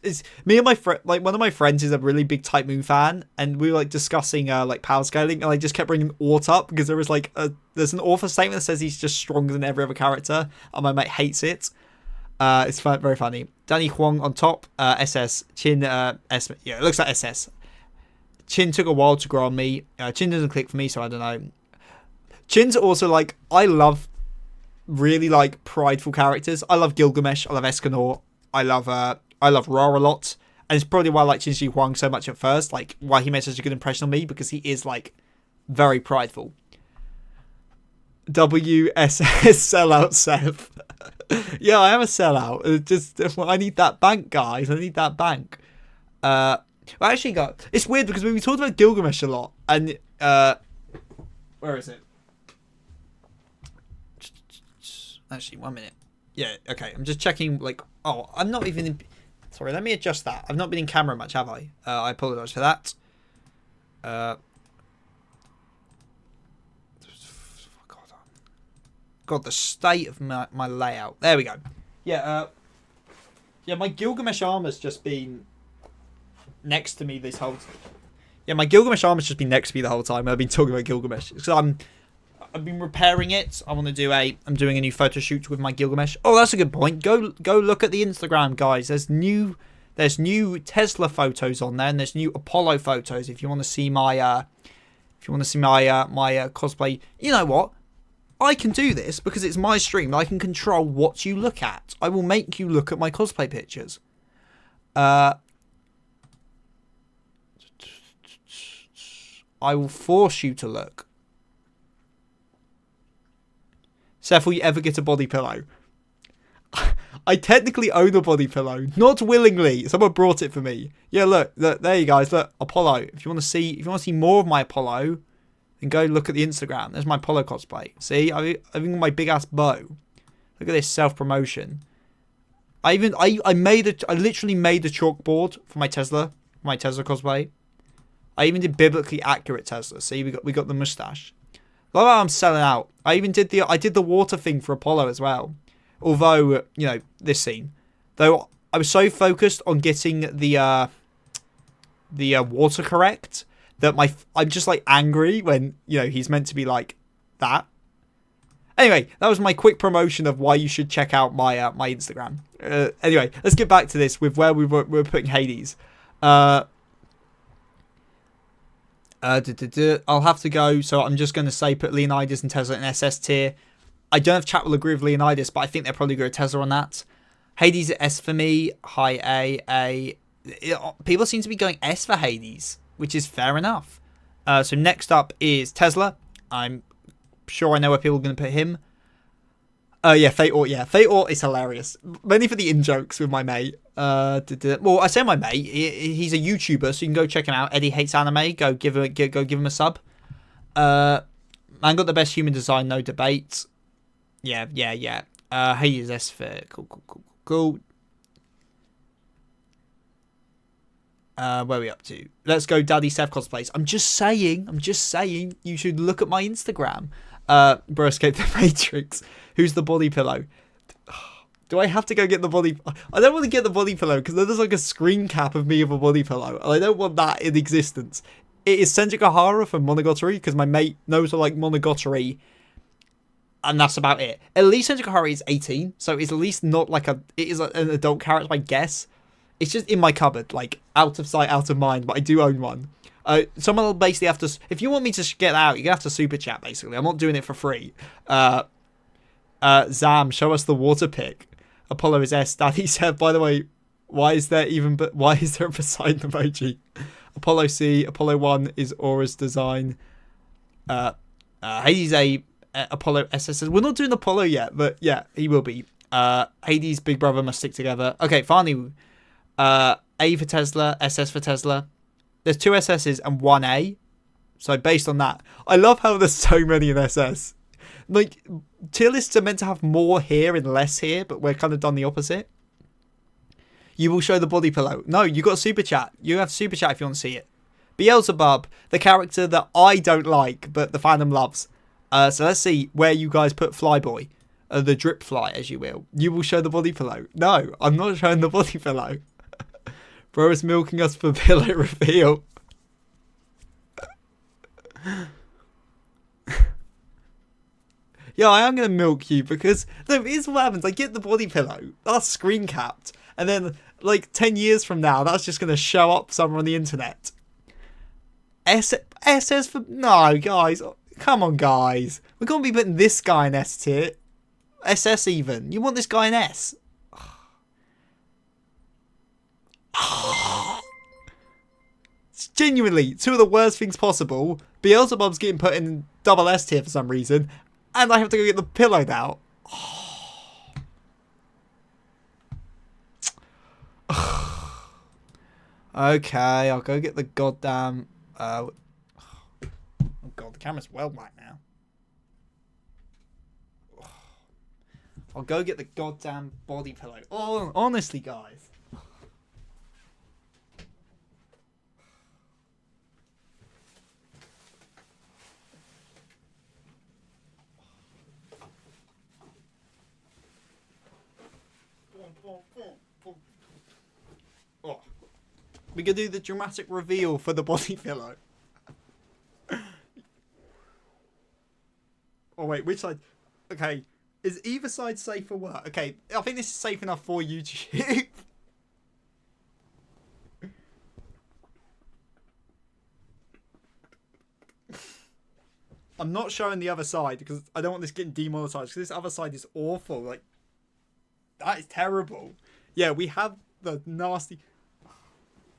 It's me and my friend, like, one of my friends is a really big Type Moon fan, and we were, like, discussing, like, power scaling, and I just kept bringing Ort up, because there was, like, there's an author statement that says he's just stronger than every other character, and my mate hates it. It's very funny. Danny Huang on top, SS. Chin, S. Yeah, it looks like SS. Chin took a while to grow on me. Chin doesn't click for me, so I don't know. Chin's also, like, I love really, like, prideful characters. I love Gilgamesh. I love Escanor. I love Ra a lot. And it's probably why I like Qinshi Huang so much at first. Like, why he made such a good impression on me. Because he is, like, very prideful. WSS sellout Seth. Yeah, I am a sellout. I need that bank, guys. I need that bank. Well, actually, it's weird because we talked about Gilgamesh a lot. And, where is it? Actually, 1 minute. Yeah, okay. I'm just checking, like... Oh, I'm not even in... Sorry, let me adjust that. I've not been in camera much, have I? I apologise for that. God, the state of my layout. There we go. Yeah, my Gilgamesh armor's just been next to me this whole... Yeah, my Gilgamesh armor's just been next to me the whole time. I've been talking about Gilgamesh. So I've been repairing it. I'm doing a new photo shoot with my Gilgamesh. Oh, that's a good point. Go look at the Instagram, guys. There's new Tesla photos on there, and there's new Apollo photos. If you want to see my cosplay, you know what? I can do this because it's my stream. I can control what you look at. I will make you look at my cosplay pictures. I will force you to look. Seth, will you ever get a body pillow? I technically own a body pillow, not willingly. Someone brought it for me. Yeah, look, there you guys. Look, Apollo. If you want to see more of my Apollo, then go look at the Instagram. There's my Apollo cosplay. See, I've even got my big ass bow. Look at this self promotion. I literally made a chalkboard for my Tesla cosplay. I even did biblically accurate Tesla. See, we got the mustache. Like I'm selling out. I did the water thing for Apollo as well. Although, you know, this scene. Though I was so focused on getting the water correct that I'm just like angry when, you know, he's meant to be like that. Anyway, that was my quick promotion of why you should check out my my Instagram. Anyway, let's get back to this with where we were putting Hades. I'll have to go, so I'm just going to say put Leonidas and Tesla in SS tier. I don't know if chat will agree with Leonidas, but I think they'll probably go with Tesla on that. Hades at S for me, high A. People seem to be going S for Hades, which is fair enough. So next up is Tesla. I'm sure I know where people are going to put him. Yeah, Fate Ort. Yeah, Fate Ort is hilarious. Mainly for the in-jokes with my mate. Well, I say my mate. He's a YouTuber, so you can go check him out. Eddie Hates Anime. Go give him a sub. Man got the best human design, no debate. Yeah. Hades S for cool. Where are we up to? Let's go Daddy Seth cosplays. I'm just saying you should look at my Instagram. Bro escaped the Matrix. Who's the body pillow? Do I have to go get the body? I don't want to get the body pillow because there's like a screen cap of me with a body pillow. And I don't want that in existence. It is Senjukahara from Monogatari because my mate knows I like Monogatari. And that's about it. At least Senjukahara is 18. So it's at least not like it is an adult character, I guess. It's just in my cupboard. Like out of sight, out of mind. But I do own one. Someone will basically have to... If you want me to get out, you're going to have to super chat, basically. I'm not doing it for free. Zam, show us the water pic. Apollo is S. Daddy said, by the way, why is there a Poseidon emoji? Apollo C. Apollo 1 is Aura's design. Hades A. Apollo SS says, we're not doing Apollo yet, but yeah, he will be. Hades' big brother must stick together. Okay, finally. A for Tesla, SS for Tesla. There's 2 SS's and 1 A. So based on that, I love how there's so many in SS. Like, tier lists are meant to have more here and less here, but we're kind of done the opposite. You will show the body pillow. No, you got super chat. You have super chat if you want to see it. Beelzebub, the character that I don't like, but the fandom loves. So let's see where you guys put Flyboy. The drip fly, as you will. You will show the body pillow. No, I'm not showing the body pillow. Bro is milking us for pillow reveal. Yeah, I am going to milk you because no, here's what happens. I get the body pillow. That's screen capped. And then, like, 10 years from now, that's just going to show up somewhere on the internet. SS for... No, guys. Come on, guys. We're going to be putting this guy in S tier. SS even. You want this guy in S? It's genuinely 2 of the worst things possible. Beelzebub's getting put in double S tier for some reason. And I have to go get the pillow now. Okay, I'll go get the goddamn... Oh god, the camera's well back now. I'll go get the goddamn body pillow. Oh, honestly, guys. Oh. We could do the dramatic reveal for the body pillow. Oh wait, which side? Okay, is either side safe for work? Okay, I think this is safe enough for YouTube. I'm not showing the other side because I don't want this getting demonetized because this other side is awful. Like, that is terrible. Yeah, we have the nasty...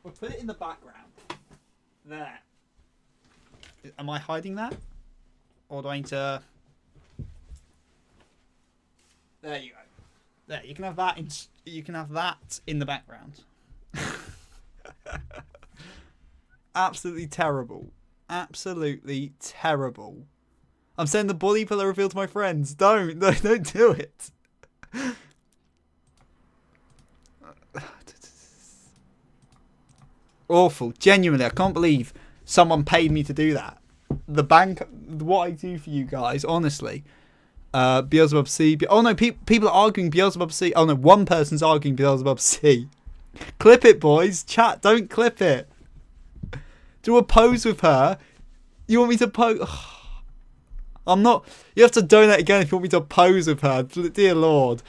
We'll put it in the background. There. Am I hiding that? Or do I need to... There you go. There, you can have that in the background. Absolutely terrible. Absolutely terrible. I'm sending the body pillow reveal to my friends. Don't do it. Awful. Genuinely, I can't believe someone paid me to do that. The bank, what I do for you guys, honestly. Beelzebub C. Oh no, people are arguing Beelzebub C. Oh no, one person's arguing Beelzebub C. Clip it, boys. Chat, don't clip it. Do a pose with her. You want me to pose? I'm not. You have to donate again if you want me to pose with her. Dear Lord.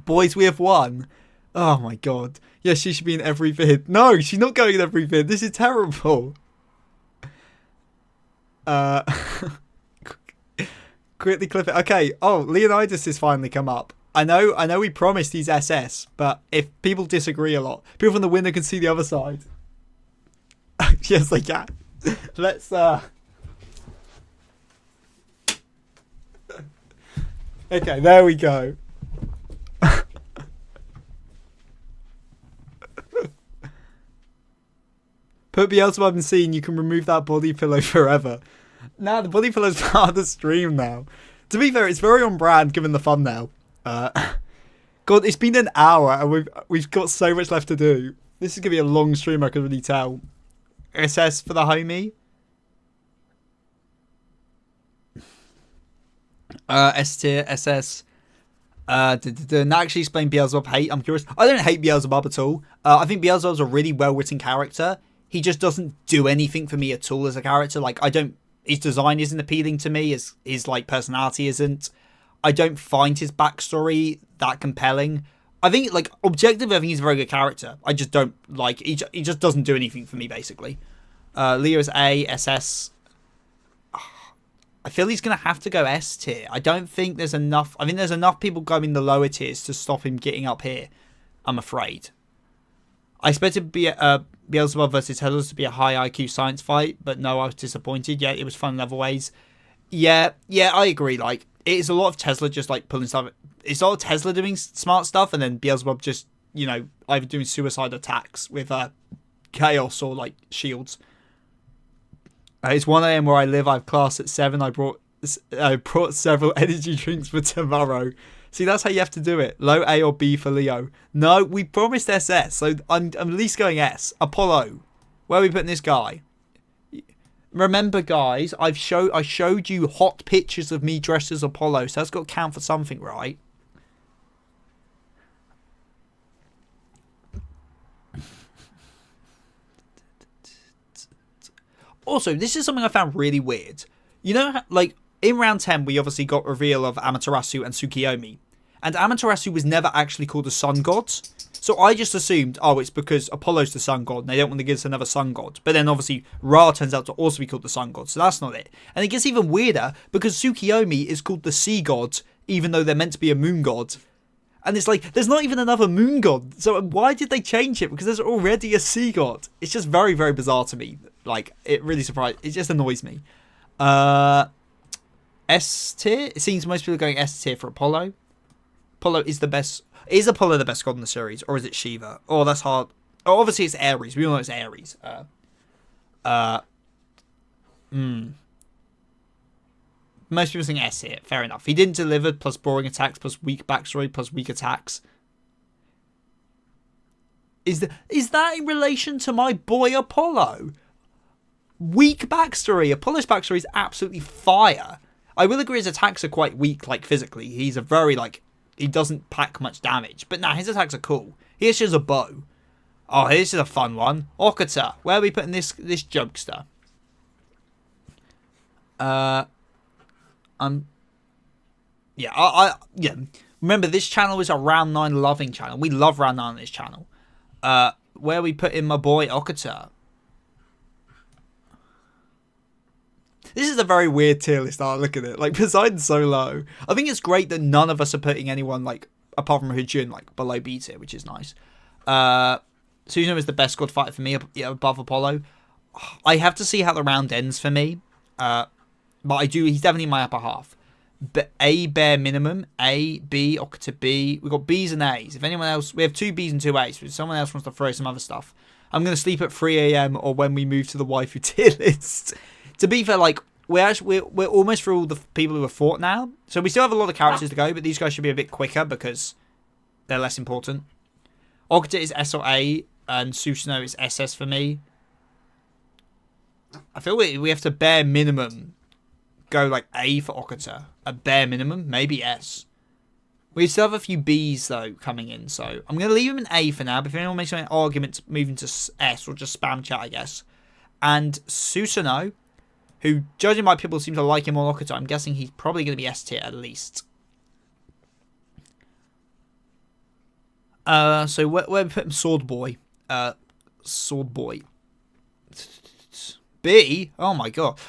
Boys, we have won. Oh my god. Yes, she should be in every vid. No, she's not going in every vid. This is terrible. Quickly clip it. Okay. Oh, Leonidas has finally come up. I know we promised he's SS, but if people disagree a lot, people from the window can see the other side. Yes, they can. Let's Okay, there we go. Put Beelzebub in C and you can remove that body pillow forever. Nah, the body pillow's part of the stream now. To be fair, it's very on brand given the thumbnail. God, it's been an hour and we've got so much left to do. This is gonna be a long stream, I can really tell. SS for the homie. S tier, SS. Not actually explain Beelzebub hate. I'm curious. I don't hate Beelzebub at all. I think Beelzebub's a really well written character. He just doesn't do anything for me at all as a character. Like, his design isn't appealing to me. His like personality isn't. I don't find his backstory that compelling. I think, like, objectively, I think he's a very good character. I just don't like. He just doesn't do anything for me, basically. Leo is A, SS. I feel he's going to have to go S tier. I don't think there's enough. I think there's enough people going the lower tiers to stop him getting up here, I'm afraid. I expected Beelzebub versus Hellers to be a high IQ science fight, but no, I was disappointed. Yeah, it was fun in other ways. Yeah, I agree. Like, it's a lot of Tesla just, like, pulling stuff. It's a lot of Tesla doing smart stuff, and then Beelzebub just, you know, either doing suicide attacks with chaos or, like, shields. It's 1 a.m. where I live. I have class at 7. I brought several energy drinks for tomorrow. See, that's how you have to do it. Low A or B for Leo. No, we promised SS, so I'm at least going S. Apollo. Where are we putting this guy? Remember, guys, I showed you hot pictures of me dressed as Apollo, so that's got to count for something, right? Also, this is something I found really weird. You know, like, in round 10, we obviously got reveal of Amaterasu and Tsukiyomi. And Amaterasu was never actually called a sun god. So I just assumed, oh, it's because Apollo's the sun god and they don't want to give us another sun god. But then obviously Ra turns out to also be called the sun god. So that's not it. And it gets even weirder because Tsukiyomi is called the sea god, even though they're meant to be a moon god. And it's like, there's not even another moon god. So why did they change it? Because there's already a sea god. It's just very, very bizarre to me. Like, it really surprised. It just annoys me. S tier? It seems most people are going S tier for Apollo. Apollo is the best. Is Apollo the best god in the series? Or is it Shiva? Oh, that's hard. Oh, obviously it's Ares. We all know it's Ares. Most people think S here. Fair enough. He didn't deliver, plus boring attacks, plus weak backstory, plus weak attacks. Is that in relation to my boy Apollo? Weak backstory. Apollo's backstory is absolutely fire. I will agree his attacks are quite weak, like, physically. He's a very, like, he doesn't pack much damage. But nah, his attacks are cool. He issues a bow. Oh, this is a fun one. Okuta. Where are we putting this jokester? Yeah, yeah. Remember, this channel is a round 9 loving channel. We love round 9 on this channel. Where are we putting my boy Okuta? This is a very weird tier list. Oh, look at it. Like, Poseidon's so low. I think it's great that none of us are putting anyone, like, apart from Hajun, like, below B tier, which is nice. Susanoo is the best god fighter for me above Apollo. I have to see how the round ends for me. But he's definitely in my upper half. But A bare minimum. A, B, Okuta B. We've got B's and A's. If anyone else, we have 2 B's and 2 A's. If someone else wants to throw some other stuff, I'm going to sleep at 3 a.m. or when we move to the waifu tier list. To be fair, like, we're almost through all the people who are fought now. So we still have a lot of characters to go, but these guys should be a bit quicker because they're less important. Okuta is S or A, and Susanoo is SS for me. I feel we have to bare minimum go, like, A for Okuta. A bare minimum, maybe S. We still have a few B's, though, coming in, so I'm going to leave him in A for now, but if anyone makes any arguments moving to S, or just spam chat, I guess. And Susanoo, who, judging by people, seem to like him on Okuta, I'm guessing he's probably going to be S tier at least. So where we put him? Sword Boy. Sword Boy. B? Oh my god.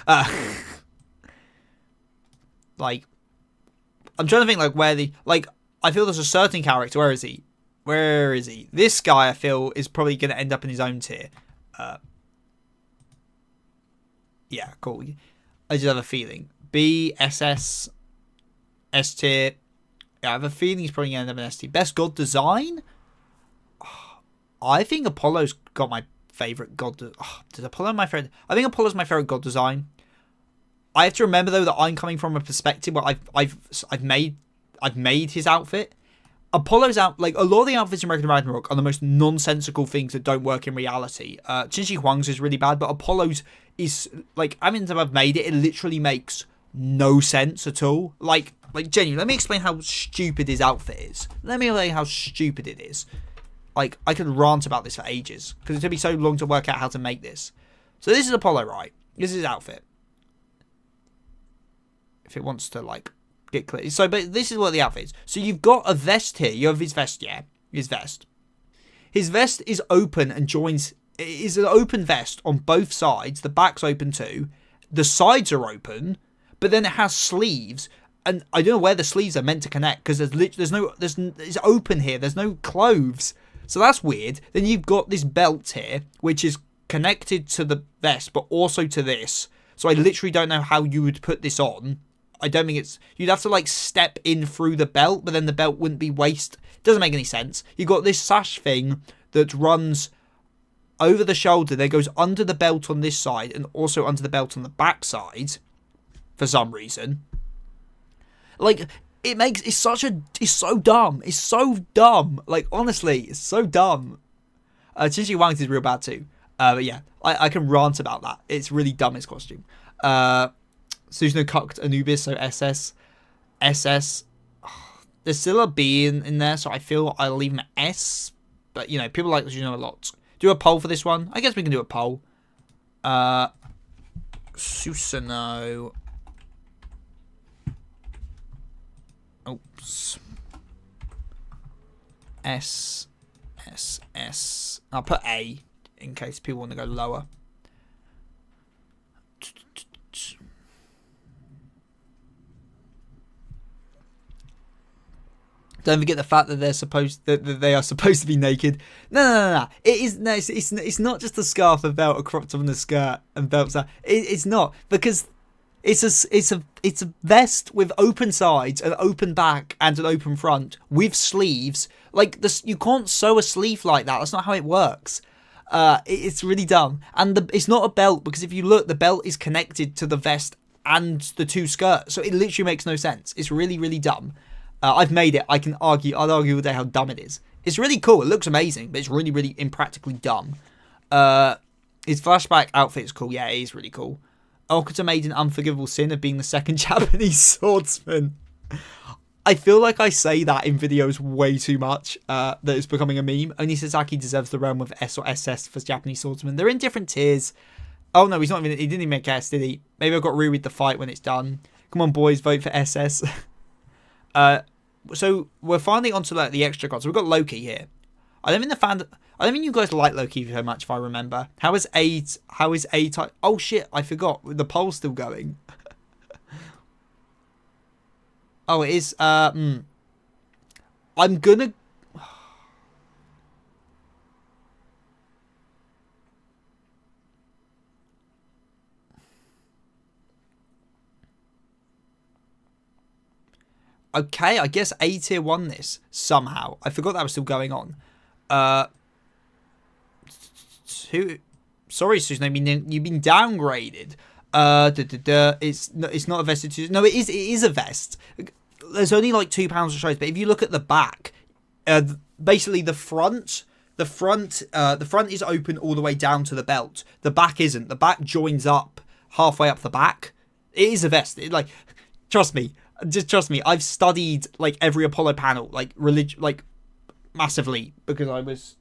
Like, I'm trying to think, like, where the, like, I feel there's a certain character. Where is he? Where is he? This guy, I feel, is probably going to end up in his own tier. Yeah, cool. I just have a feeling. B, SS, S tier. Yeah, I have a feeling he's probably going to end up in S tier. Best god design? I think Apollo's got my favourite god. Did Apollo my favorite? I think Apollo's my favourite god design. I have to remember, though, that I'm coming from a perspective where I've made his outfit. Apollo's like, a lot of the outfits in Ragnarok are the most nonsensical things that don't work in reality. Huang's is really bad, but Apollo's is, like, I mean, I've made it. It literally makes no sense at all. Like genuinely, let me explain how stupid his outfit is. Let me explain how stupid it is. Like, I could rant about this for ages, because it took me so long to work out how to make this. So this is Apollo, right? This is his outfit. If it wants to, like, get clear. So, but this is what the outfit is. So you've got a vest here. You have his vest, yeah? His vest. His vest is open and joins... It is an open vest on both sides. The back's open too. The sides are open, but then it has sleeves. And I don't know where the sleeves are meant to connect, because it's open here. There's no clothes. So that's weird. Then you've got this belt here, which is connected to the vest, but also to this. So I literally don't know how you would put this on. I don't think it's... You'd have to, like, step in through the belt, but then the belt wouldn't be waist. It doesn't make any sense. You've got this sash thing that runs over the shoulder. That goes under the belt on this side and also under the belt on the back side for some reason. Like... It's so dumb. It's so dumb. Like, honestly, it's so dumb. Chinchi Wang's is real bad too. But yeah, I can rant about that. It's really dumb, his costume. Susanoo cucked Anubis, so SS. SS. There's still a B in there, so I feel I'll leave him an S. But, you know, people like Susanoo a lot. Do a poll for this one? I guess we can do a poll. Susanoo. Oops. S. I'll put A in case people want to go lower. Don't forget the fact that they are supposed to be naked. No. It's not just a scarf and belt, a crop top and a skirt and belts. It's not, because it's a vest with open sides, an open back, and an open front with sleeves. Like this, you can't sew a sleeve like that. That's not how it works. It's really dumb. And it's not a belt, because if you look, the belt is connected to the vest and the two skirts, so it literally makes no sense. It's really, really dumb. I've made it. I'd argue all day how dumb it is. It's really cool. It looks amazing, but it's really, really impractically dumb. His flashback outfit is cool. Yeah, it is really cool. Okuta made an unforgivable sin of being the second Japanese swordsman. I feel like I say that in videos way too much, that it's becoming a meme. Only Sasaki deserves the realm of S or SS for Japanese swordsmen. They're in different tiers. Oh no, he didn't even make S, did he? Maybe I've got to reread the fight when it's done. Come on boys, vote for SS. So we're finally onto like the extra gods. So we've got Loki here. I don't think you guys like Loki so much, if I remember. How is A type? Oh shit, I forgot. The poll's still going. Oh, it is. I'm gonna. Okay, I guess A tier won this somehow. I forgot that was still going on. Sorry, Susanoo, you've been downgraded. It's not a vested. No, it is a vest. There's only like £2 of shows, but if you look at the back, basically the front is open all the way down to the belt. The back isn't. The back joins up halfway up the back. It is a vest. Trust me. Just trust me. I've studied like every Apollo panel, like massively, because I was.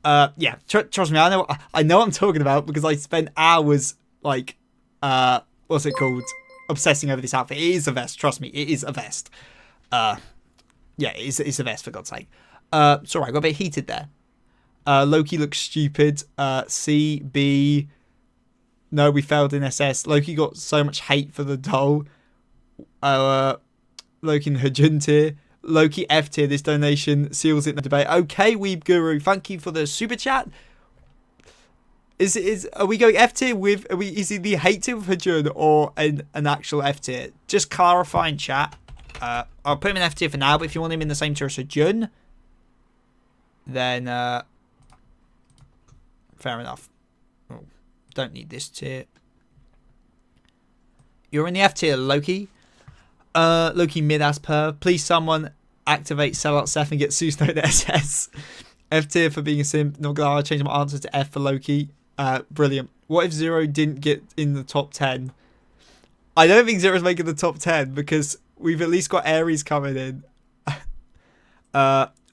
Yeah, trust me. I know what I'm talking about, because I spent hours what's it called, obsessing over this outfit. It is a vest. Trust me, it is a vest. Yeah, it's a vest, for God's sake. Sorry, I got a bit heated there. Loki looks stupid. C, B. No, we failed in SS. Loki got so much hate for the doll. Loki in Hajun tier. Loki F tier. This donation seals it in the debate. Okay, Weeb Guru, thank you for the super chat. Are we going F tier with? Is it the hate tier with Hajun or an actual F tier? Just clarifying, chat. I'll put him in F tier for now, but if you want him in the same tier as Hajun, then fair enough. Oh, don't need this tier. You're in the F tier, Loki. Loki mid as per. Please someone activate sellout Seth and get Susanoo to SS. F tier for being a simp. Not gonna lie, I changed my answer to F for Loki. Brilliant. What if Zero didn't get in the top 10? I don't think Zero's making the top 10 because we've at least got Ares coming in.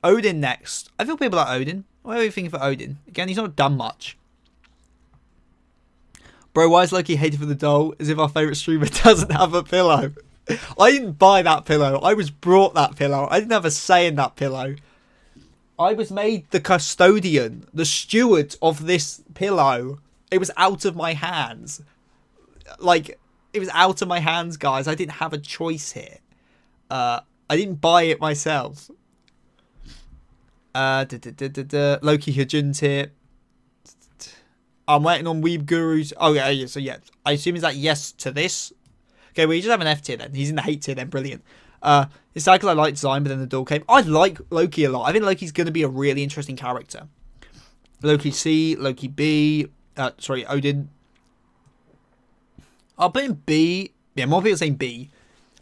Odin next. I feel people like Odin. What are you thinking for Odin? Again, he's not done much. Bro, why is Loki hated for the doll? As if our favourite streamer doesn't have a pillow. I didn't buy that pillow. I was brought that pillow. I didn't have a say in that pillow. I was made the custodian, the steward of this pillow. It was out of my hands. Like, it was out of my hands, guys. I didn't have a choice here. I didn't buy it myself. Loki Hajun here. I'm waiting on Weeb Gurus. Oh, yeah, so yeah. I assume is that yes to this? Okay, well, you just have an F tier then. He's in the hate tier then. Brilliant. It's cycle I like design, but then the door came. I like Loki a lot. I think Loki's going to be a really interesting character. Loki C, Loki B. Sorry, Odin. I'll put him B. Yeah, more people saying B.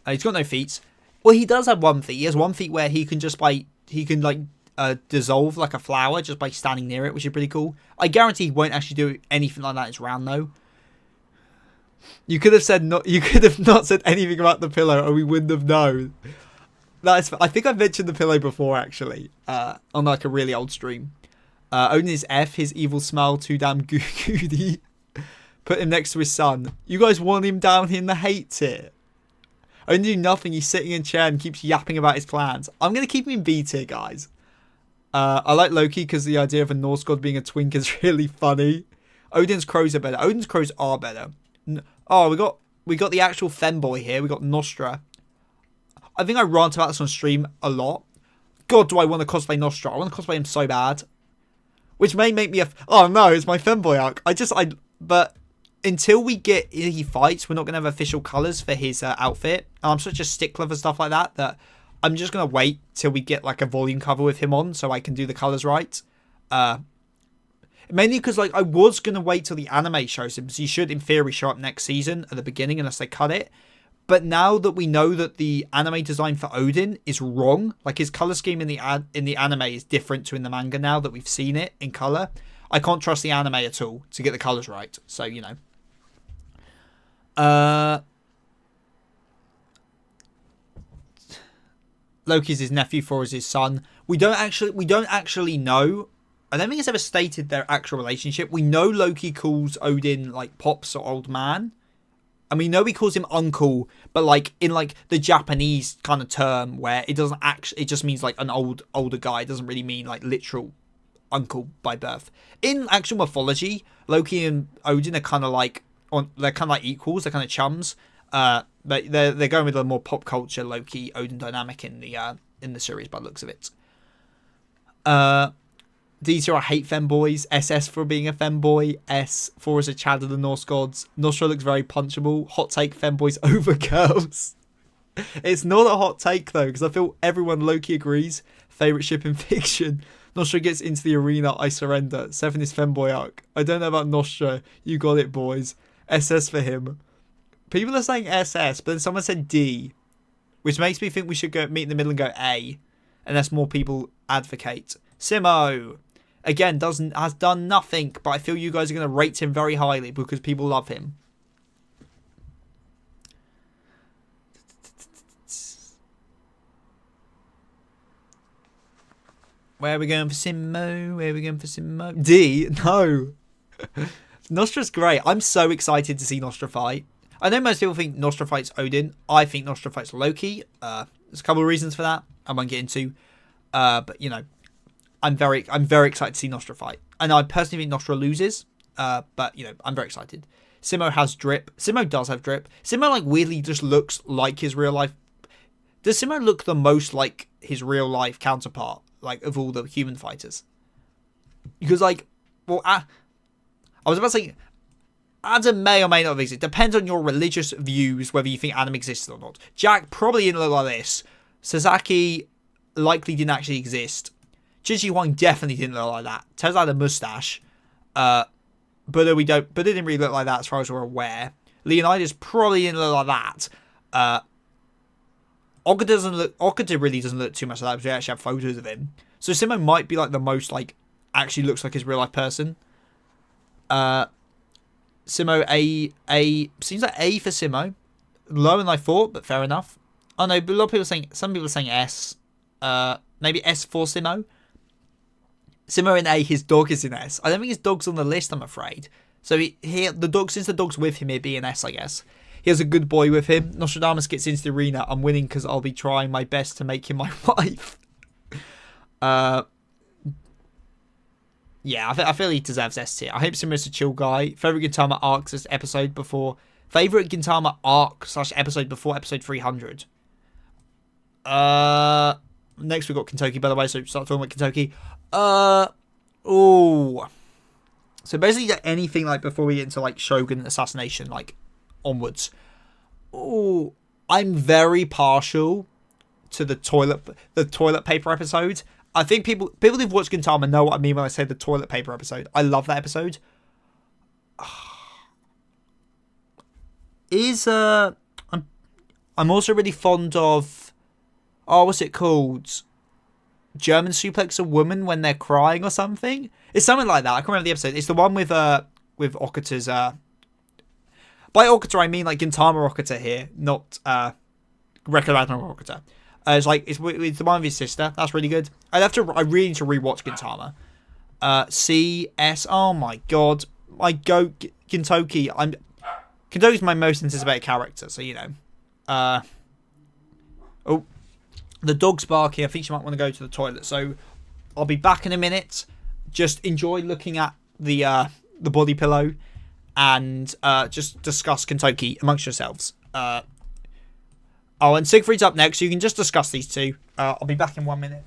He's got no feats. Well, he does have one feat. He has one feat where he can just dissolve like a flower just by standing near it, which is pretty cool. I guarantee he won't actually do anything like that in his round though. You could have said not. You could have not said anything about the pillow, or we wouldn't have known. That's. I think I've mentioned the pillow before, actually, on like a really old stream. Odin is F. His evil smile too damn goody. Put him next to his son. You guys want him down in the hate tier. Odin do nothing. He's sitting in a chair and keeps yapping about his plans. I'm gonna keep him in B tier, guys. I like Loki because the idea of a Norse god being a twink is really funny. Odin's crows are better. Odin's crows are better. Oh, we got the actual femboy here. We got Nostra. I think I rant about this on stream a lot. God, do I want to cosplay Nostra? I want to cosplay him so bad. Which may make me oh no, it's my femboy arc. But until we get he fights, we're not gonna have official colours for his outfit. And I'm such a stickler for stuff like that I'm just gonna wait till we get like a volume cover with him on, so I can do the colours right. Mainly because like I was gonna wait till the anime shows him, so he should in theory show up next season at the beginning unless they cut it. But now that we know that the anime design for Odin is wrong, like his color scheme in the anime is different to in the manga now that we've seen it in color, I can't trust the anime at all to get the colors right. So you know. Loki's his nephew, Thor is his son. We don't actually know. I don't think it's ever stated their actual relationship. We know Loki calls Odin like pops or old man. And we know he calls him uncle, but like in like the Japanese kind of term where it doesn't actually, it just means like an older guy. It doesn't really mean like literal uncle by birth. In actual mythology, Loki and Odin are kind of like equals. They're kind of chums. But they're going with a more pop culture Loki Odin dynamic in the series by the looks of it. D2 I hate femboys. SS for being a femboy. S for as a Chad of the Norse gods. Nostra looks very punchable. Hot take, femboys over girls. It's not a hot take though, because I feel everyone Loki agrees. Favorite ship in fiction. Nostra gets into the arena, I surrender. 7 is femboy arc. I don't know about Nostra. You got it, boys. SS for him. People are saying SS, but then someone said D, which makes me think we should go meet in the middle and go A, unless more people advocate. Simo, again, has done nothing, but I feel you guys are going to rate him very highly because people love him. Where are we going for Simo? Where are we going for Simo? D? No. Nostra's great. I'm so excited to see Nostra fight. I know most people think Nostra fights Odin. I think Nostra fights Loki. There's a couple of reasons for that I won't get into. But, you know, I'm very excited to see Nostra fight. And I personally think Nostra loses. But, you know, I'm very excited. Simo has drip. Simo does have drip. Simo, like, weirdly just looks like his real life. Does Simo look the most like his real life counterpart, like, of all the human fighters? Because, like, well, I was about to say, Adam may or may not exist. Depends on your religious views whether you think Adam exists or not. Jack probably didn't look like this. Sasaki likely didn't actually exist. Huang definitely didn't look like that. Tesla had a mustache. Buddha didn't really look like that as far as we're aware. Leonidas probably didn't look like that. Okada really doesn't look too much like that because we actually have photos of him. So Simo might be like the most like actually looks like his real life person. Simo A seems like A for Simo. lower than I thought, but fair enough. Oh no, but a lot of people are saying, some people are saying S. Maybe S for Simo. Simo in A, his dog is in S. I don't think his dog's on the list, I'm afraid. So the dog, since the dog's with him, it'd be an S, I guess. He has a good boy with him. Nostradamus gets into the arena. I'm winning because I'll be trying my best to make him my wife. Yeah, I feel he deserves S tier. I hope Simo's a chill guy. Favorite Gintama arcs this episode before. Favorite Gintama arc / episode before episode 300. Next we've got Kentucky, by the way, so start talking about Kentucky. Oh. So basically anything like before we get into like Shogun assassination, like onwards. Oh, I'm very partial to the toilet paper episode. I think people who've watched Gintama know what I mean when I say the toilet paper episode. I love that episode. I'm also really fond of, what's it called? German suplex a woman when they're crying or something. It's something like that. I can't remember the episode. It's the one with Okuta's. By Okuta I mean like Gintama Okuta here, not Ragnarok Okuta. It's the one with his sister. That's really good. I really need to rewatch Gintama. CS. Oh my god, my goat Gintoki. Gintoki's my most anticipated character, so you know. Oh, the dog's barking. I think she might want to go to the toilet, so I'll be back in a minute. Just enjoy looking at the body pillow, and just discuss Kentucky amongst yourselves. And Siegfried's up next, so you can just discuss these two. I'll be back in 1 minute.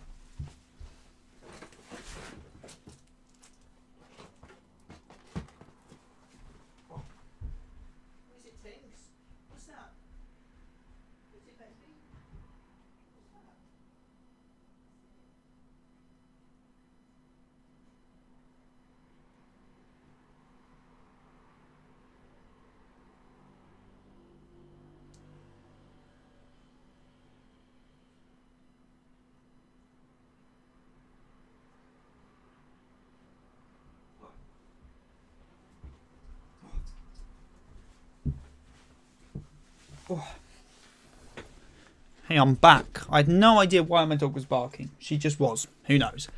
Oh. Hey, I'm back. I had no idea why my dog was barking. She just was. Who knows?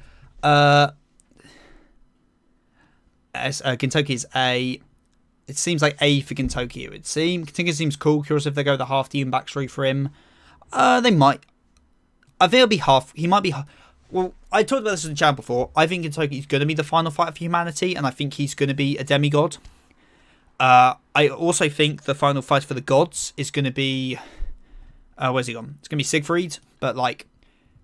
Kentucky's A. It seems like A for Kentucky. It would seem. Kentucky seems cool. Curious if they go the half demon backstory for him. They might. I think it'll be half. He might be. Well, I talked about this in the channel before. I think Kentucky's going to be the final fight for humanity, and I think he's going to be a demigod. I also think the final fight for the gods is going to be... where's he gone? It's going to be Siegfried, but like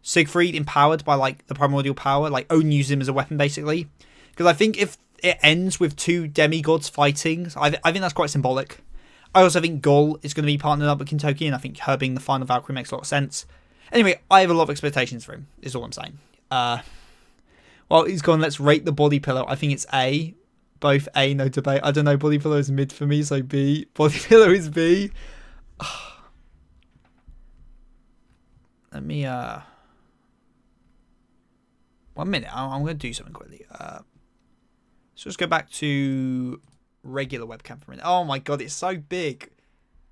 Siegfried empowered by like the primordial power, like Odin used him as a weapon basically. Because I think if it ends with two demigods fighting, I think that's quite symbolic. I also think Gol is going to be partnered up with Kentucky, and I think her being the final Valkyrie makes a lot of sense. Anyway, I have a lot of expectations for him, is all I'm saying. Well, he's gone, let's rate the body pillow. I think it's A. Both A, no debate. I don't know, body pillow is mid for me, so B. Body pillow is B. Let me, 1 minute. I'm going to do something quickly. So let's go back to regular webcam for a minute. Oh my god, it's so big.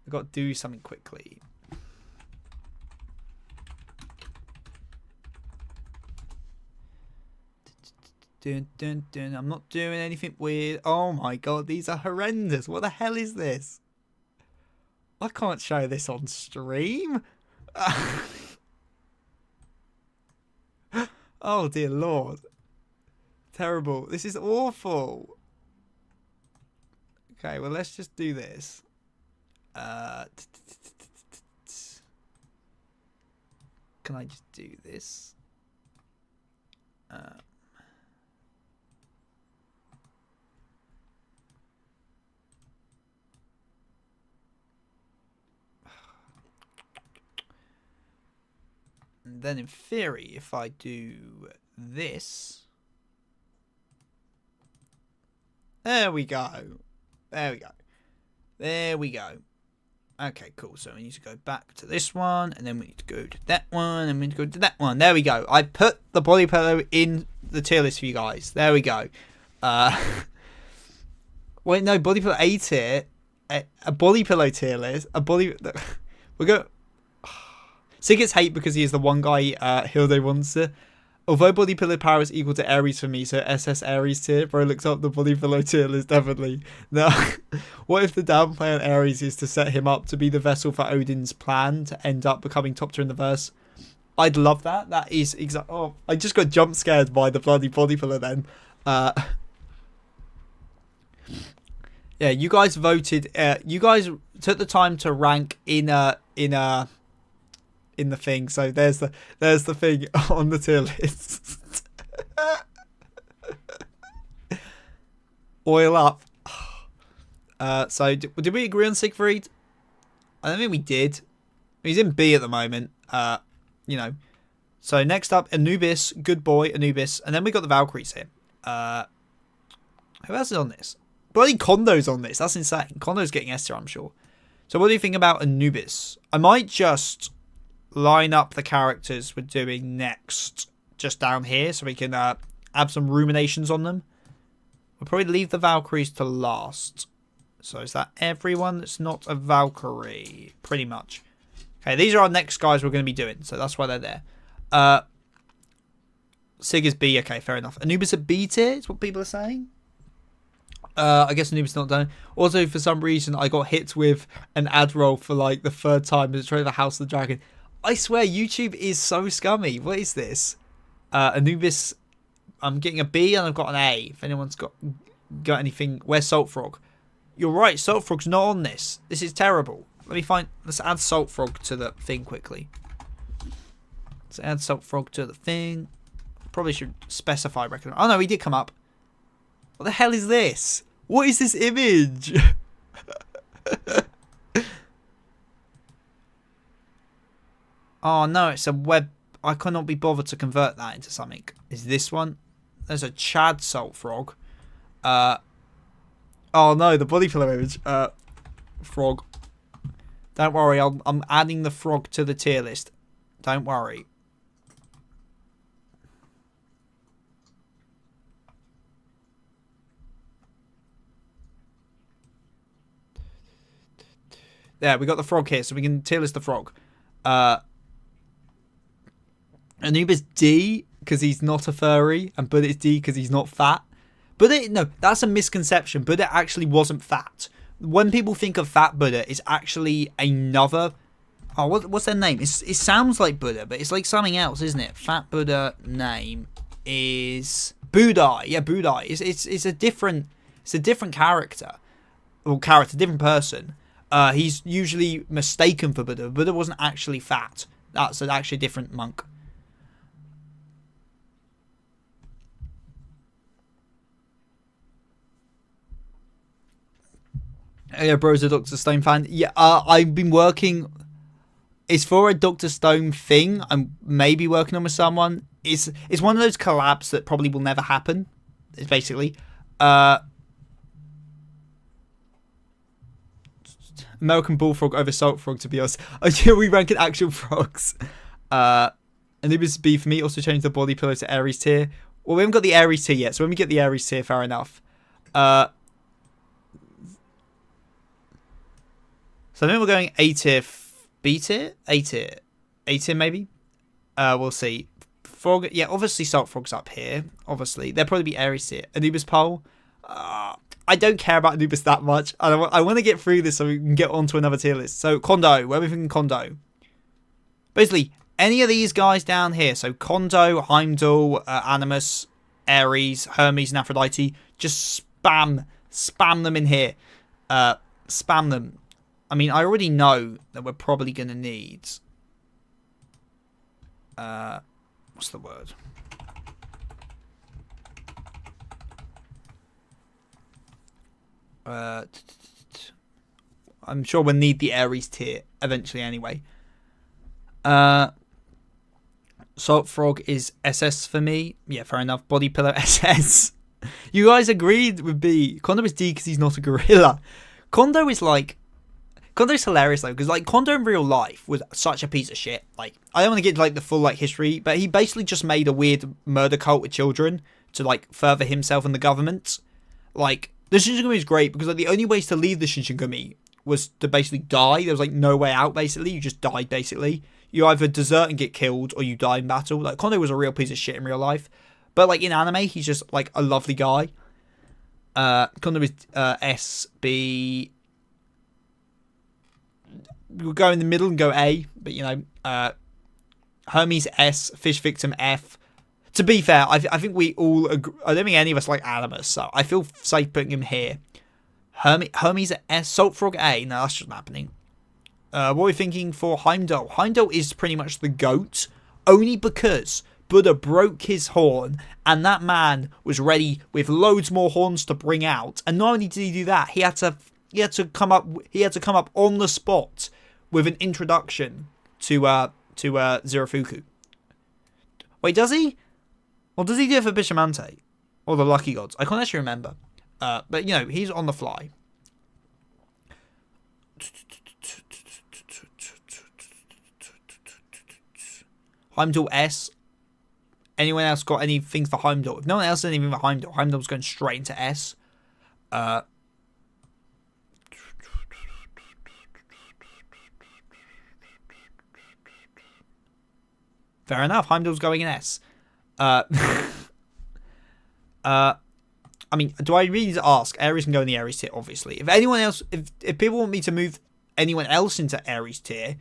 I've got to do something quickly. Dun, dun, dun. I'm not doing anything weird. Oh my god, these are horrendous. What the hell is this? I can't show this on stream. Oh dear lord. Terrible. This is awful. Okay, well let's just do this. Can I just do this? And then in theory, if I do this, there we go. There we go. There we go. Okay, cool. So we need to go back to this one, and then we need to go to that one, and we need to go to that one. There we go. I put the body pillow in the tier list for you guys. There we go. Wait, no, body pillow A tier. a body pillow tier list. We go. Sig gets hate because he is the one guy Hilde wants to. Although body pillow power is equal to Ares for me, so SS Ares tier. Bro looks up the body pillow tier list, definitely. Now, what if the downplay on Ares is to set him up to be the vessel for Odin's plan to end up becoming top tier in the verse? I'd love that. That is exact. Oh, I just got jump scared by the bloody body pillow then. Yeah, you guys voted. You guys took the time to rank in the thing. So there's the thing on the tier list. Oil up. So did we agree on Siegfried? I don't think we did. He's in B at the moment. You know. So next up, Anubis, good boy, Anubis, and then we got the Valkyries here. Who else is on this? Bloody Kondo's on this. That's insane. Kondo's getting S tier, I'm sure. So what do you think about Anubis? I might just line up the characters we're doing next just down here so we can have some ruminations on them. We'll probably leave the Valkyries to last. So is that everyone that's not a Valkyrie? Pretty much. Okay, these are our next guys we're going to be doing. So that's why they're there. Sig is B. Okay, fair enough. Anubis at B tier is what people are saying. I guess Anubis not done. Also, for some reason, I got hit with an ad roll for like the third time. It's trying the House of the Dragon. I swear, YouTube is so scummy. What is this? Anubis, I'm getting a B and I've got an A. If anyone's got anything, where's Salt Frog? You're right, Salt Frog's not on this. This is terrible. Let's add Salt Frog to the thing quickly. Let's add Salt Frog to the thing. Probably should specify recommend. Oh no, he did come up. What the hell is this? What is this image? Oh no, it's a web. I cannot be bothered to convert that into something. Is this one? There's a Chad Salt Frog. Oh no, the body pillow image. Frog. Don't worry, I'm adding the frog to the tier list. Don't worry. There, we got the frog here, so we can tier list the frog. Anubis D, because he's not a furry, and Buddha is D because he's not fat. Buddha, no, that's a misconception. Buddha actually wasn't fat. When people think of fat Buddha, it's actually another... Oh, what's their name? It sounds like Buddha, but it's like something else, isn't it? Fat Buddha name is... Buddha. Yeah, Buddha. It's a different character. Well, different person. He's usually mistaken for Buddha. Buddha wasn't actually fat. That's actually a different monk. Yeah, bro's a Dr. Stone fan. Yeah, I've been working... It's for a Dr. Stone thing. I'm maybe working on with someone. It's one of those collabs that probably will never happen. It's basically... American Bullfrog over Salt Frog, to be honest. We rank it actual frogs. Anubis B for me. Also change the body pillow to Ares tier. Well, we haven't got the Ares tier yet, so when we get the Ares tier, fair enough. So then we're going A tier, B tier, A tier, A tier maybe. We'll see. Frog, yeah, obviously Salt Frog's up here. Obviously, there'll probably be Ares tier. Anubis pole. I don't care about Anubis that much. I want to get through this so we can get on to another tier list. So Kondo, where are we thinking Kondo? Basically, any of these guys down here. So Kondo, Heimdall, Animus, Ares, Hermes, and Aphrodite. Just spam them in here. Spam them. I mean, I already know that we're probably going to need... what's the word? I'm sure we'll need the Ares tier eventually anyway. Salt Frog is SS for me. Yeah, fair enough. Body Pillow SS. You guys agreed with B. Kondo is D because he's not a gorilla. Kondo is like... Kondo's hilarious though, because like Kondo in real life was such a piece of shit. Like, I don't want to get like the full like history, but he basically just made a weird murder cult with children to like further himself and the government. Like, the Shinigami is great because like the only ways to leave the Shinigami was to basically die. There was like no way out. Basically, you just died. Basically, you either desert and get killed, or you die in battle. Like Kondo was a real piece of shit in real life, but like in anime, he's just like a lovely guy. Kondo is SB. We'll go in the middle and go A, but you know, Hermes S, Fish Victim F. To be fair, I think we all agree. I don't think any of us like Animus, so I feel safe putting him here. Hermes S, Salt Frog A. No, that's just not happening. What are we thinking for Heimdall? Heimdall is pretty much the GOAT, only because Buddha broke his horn, and that man was ready with loads more horns to bring out. And not only did he do that, he had to come up on the spot with an introduction to Zirafuku. Wait, does he? Or does he do it for Bishamante? Or the Lucky Gods? I can't actually remember. But, you know, he's on the fly. Heimdall S. Anyone else got anything for Heimdall? If no one else has anything for Heimdall, Heimdall's going straight into S. Fair enough. Heimdall's going in S. I mean, do I really need to ask? Ares can go in the Ares tier, obviously. If anyone else, if people want me to move anyone else into Ares tier,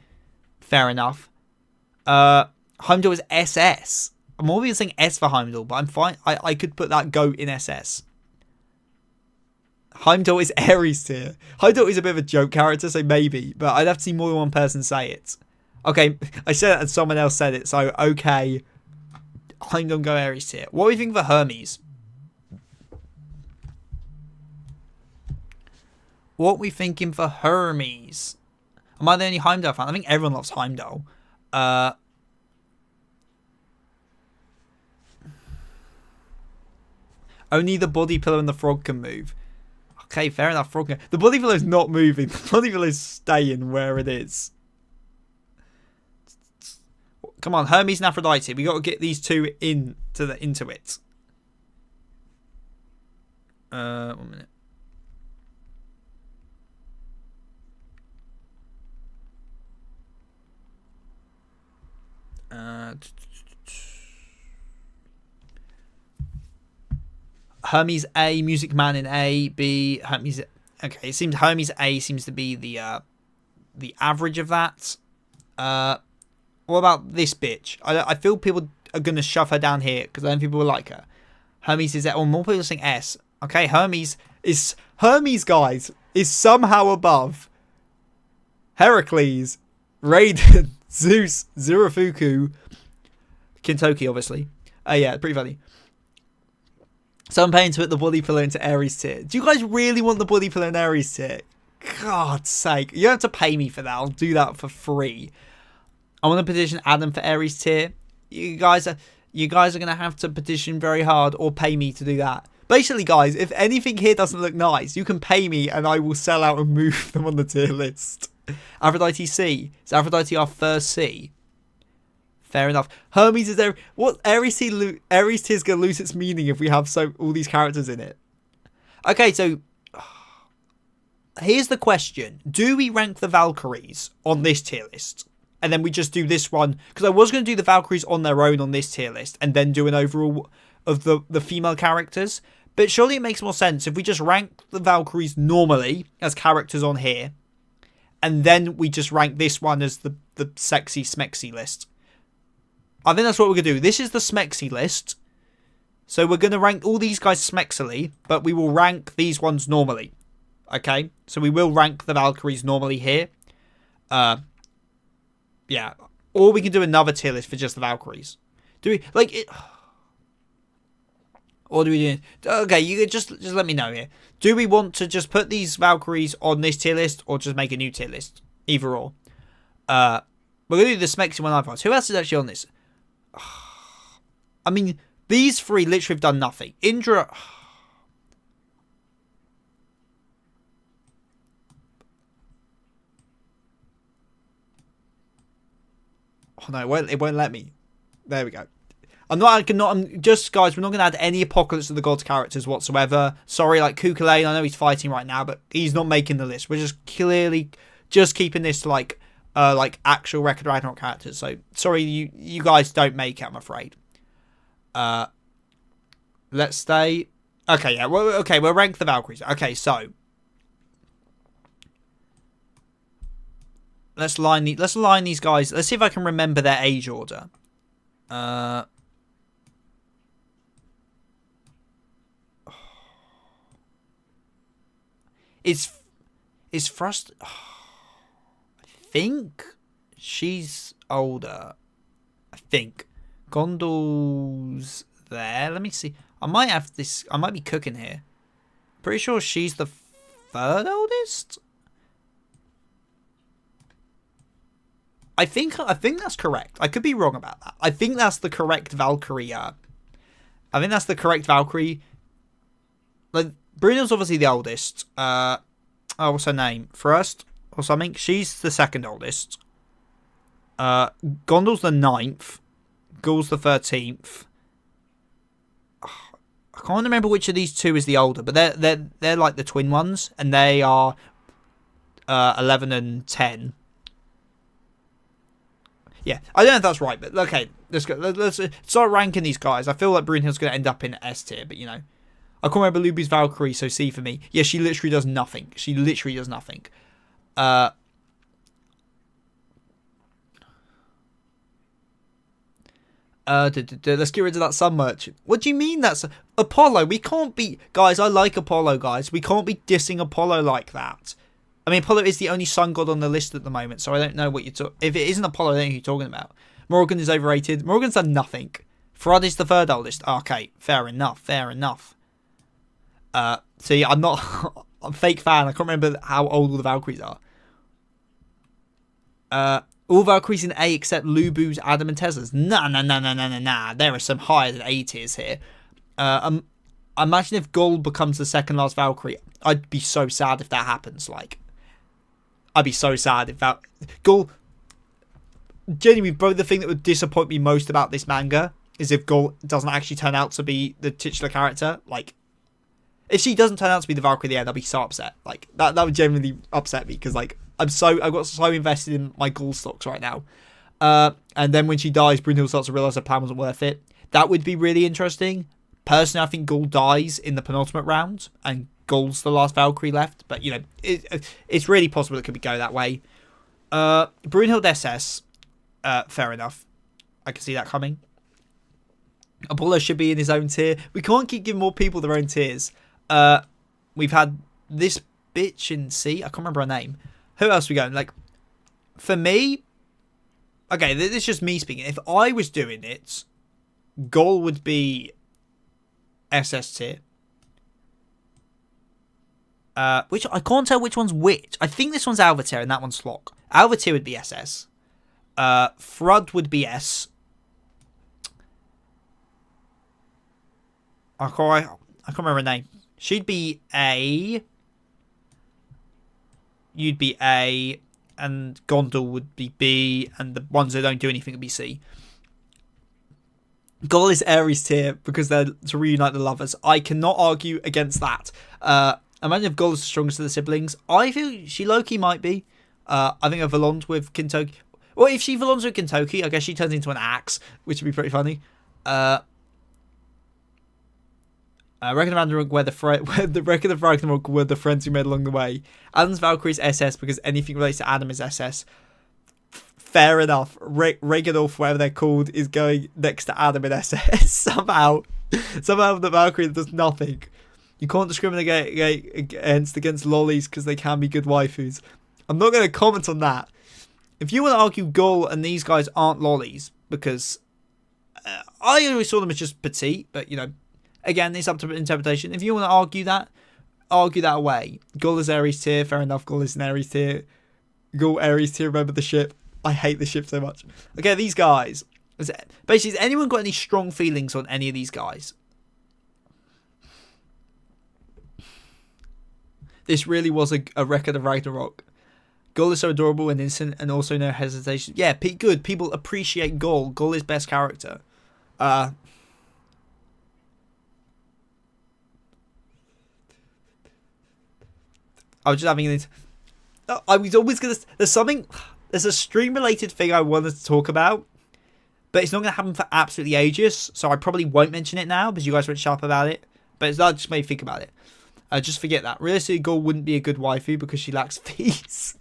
fair enough. Heimdall is SS. I'm always saying S for Heimdall, but I'm fine. I could put that GOAT in SS. Heimdall is Ares tier. Heimdall is a bit of a joke character, so maybe, but I'd have to see more than one person say it. Okay, I said it and someone else said it, so okay. Heimdall go Ares tier. What do you think for Hermes? What are we thinking for Hermes? Am I the only Heimdall fan? I think everyone loves Heimdall. Only the body pillar and the frog can move. Okay, fair enough. Frog can... The body pillar is not moving. The body pillar is staying where it is. Come on, Hermes and Aphrodite. We got to get these two into it. 1 minute. Hermes A, Music Man in A, B, Hermes. Okay, it seems Hermes A seems to be the average of that. What about this bitch? I feel people are gonna shove her down here because I don't think people will like her. Hermes is there. Oh, more people are saying S. Okay, Hermes, guys, is somehow above Heracles, Raiden, Zeus, Zirafuku, Kintoki, obviously. Yeah, pretty funny. So I'm paying to put the body pillar into Ares tier. Do you guys really want the body pillar in Ares tier? God's sake. You don't have to pay me for that. I'll do that for free. I want to petition Adam for Ares tier. You guys are going to have to petition very hard or pay me to do that. Basically, guys, if anything here doesn't look nice, you can pay me and I will sell out and move them on the tier list. Aphrodite C. Is Aphrodite our first C? Fair enough. Hermes is there. What Ares tier is going to lose its meaning if we have all these characters in it. Okay, so here's the question. Do we rank the Valkyries on this tier list? And then we just do this one. Because I was going to do the Valkyries on their own on this tier list. And then do an overall of the female characters. But surely it makes more sense if we just rank the Valkyries normally as characters on here. And then we just rank this one as the sexy smexy list. I think that's what we're going to do. This is the smexy list. So we're going to rank all these guys smexily. But we will rank these ones normally. Okay? So we will rank the Valkyries normally here. Yeah. Or we can do another tier list for just the Valkyries. Do we... like it? Or do we do... Okay, you could just let me know here. Do we want to just put these Valkyries on this tier list or just make a new tier list? Either or. We're going to do the smexy one I've got. Who else is actually on this? I mean, these three literally have done nothing. Indra... Oh no, it won't let me. There we go. I'm just, guys, we're not gonna add any Apocalypse of the Gods characters whatsoever. Sorry, like Kukulane, I know he's fighting right now, but he's not making the list. We're just clearly just keeping this to like actual Record Ragnarok characters. So sorry, you guys don't make it, I'm afraid. Let's stay. Okay, yeah. Well, okay, we'll rank the Valkyries. Okay, so let's align these guys. Let's see if I can remember their age order. Is Frost? I think she's older. I think Gondol's there. Let me see. I might have this. I might be cooking here. Pretty sure she's the third oldest. I think that's correct. I could be wrong about that. I think that's the correct Valkyrie. I think that's the correct Valkyrie. Like, Brunhild's obviously the oldest. What's her name? First or something? She's the second oldest. Gondol's the 9th. Gul's the 13th. I can't remember which of these two is the older, but they're like the twin ones, and they are 11 and 10. Yeah, I don't know if that's right, but okay, let's go. Let's start ranking these guys. I feel like Brunhild's going to end up in S tier, but you know, I can't remember Luby's Valkyrie, so C for me. Yeah, she literally does nothing. She literally does nothing. Let's get rid of that Sun Merchant. What do you mean that's Apollo? We can't be, guys. I like Apollo, guys. We can't be dissing Apollo like that. I mean, Apollo is the only sun god on the list at the moment, so I don't know what you're talking. If it isn't Apollo, I don't know who you're talking about. Morgan is overrated. Morgan's done nothing. Thrud is the third oldest. Okay, fair enough. Fair enough. See, I'm not. I'm a fake fan. I can't remember how old all the Valkyries are. All Valkyries in A except Lubu's, Adam, and Tesla's. Nah. There are some higher than A tiers here. Imagine if Gull becomes the second last Valkyrie. I'd be so sad if that happens. Like, I'd be so sad if that Gull. Genuinely, bro, the thing that would disappoint me most about this manga is if Gull doesn't actually turn out to be the titular character. Like, if she doesn't turn out to be the Valkyrie at the end, I'll be so upset. Like, that would genuinely upset me because, like, I've got so invested in my Gull stocks right now. And then when she dies, Brunhild starts to realise her plan wasn't worth it. That would be really interesting. Personally, I think Gull dies in the penultimate round, and Gull's the last Valkyrie left. But, you know, it's really possible it could go that way. Brunhild SS, fair enough. I can see that coming. Apollo should be in his own tier. We can't keep giving more people their own tiers. We've had this bitch in C. I can't remember her name. Who else are we going? Like, for me, okay, this is just me speaking. If I was doing it, Gull would be SS tier. Which I can't tell which one's which. I think this one's Alva tier and that one's Slock. Alva tier would be SS. Thrud would be S. I can't remember her name. She'd be A. You'd be A. And Gondor would be B. And the ones that don't do anything would be C. Gull is Ares tier because they're to reunite the lovers. I cannot argue against that. Imagine if Gull is the strongest of the siblings. I feel she low-key might be. I think a Valond with Kintoki. Well, if she Valonds with Kintoki, I guess she turns into an axe, which would be pretty funny. Record of Ragnarok where the Record of Ragnarok were the friends we made along the way. Adam's Valkyrie's SS because anything related to Adam is SS. Fair enough. Regadolf, whatever they're called, is going next to Adam in SS. Somehow the Valkyrie does nothing. You can't discriminate against lollies because they can be good waifus. I'm not going to comment on that. If you want to argue Gull and these guys aren't lollies, because I always saw them as just petite, but you know, again, it's up to interpretation. If you want to argue that away. Gull is Ares tier, fair enough. Gull is an Ares tier. Gull Ares tier. Remember the ship. I hate the ship so much. Okay, these guys. Basically, has anyone got any strong feelings on any of these guys? This really was a Record of Ragnarok. Gull is so adorable and innocent and also no hesitation. Yeah, good. People appreciate Gull. Gull is best character. I was just having this. I was always gonna. There's a stream related thing I wanted to talk about, but it's not gonna happen for absolutely ages. So I probably won't mention it now because you guys weren't sharp about it. But that just made me think about it. Just forget that. Realistically, Gaul wouldn't be a good waifu because she lacks feet.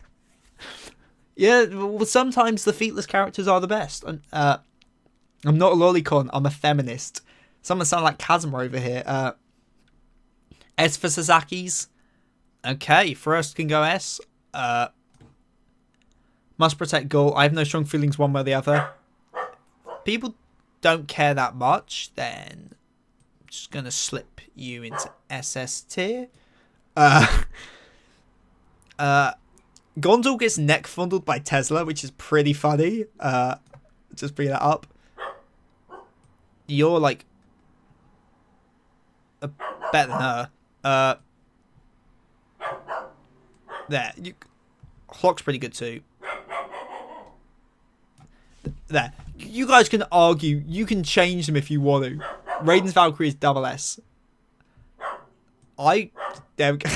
Yeah, well, sometimes the feetless characters are the best. I'm not a lolicon. I'm a feminist. Someone sound like Kazuma over here. S for Sasaki's. Okay, first can go S. Must protect Gaul. I have no strong feelings one way or the other. People don't care that much, then I'm just going to slip you into SS tier. Gondal gets neck fondled by Tesla, which is pretty funny. Just bring that up. You're like better than her. There. Clock's pretty good too. There. You guys can argue. You can change them if you want to. Raiden's Valkyrie is double S. There we go.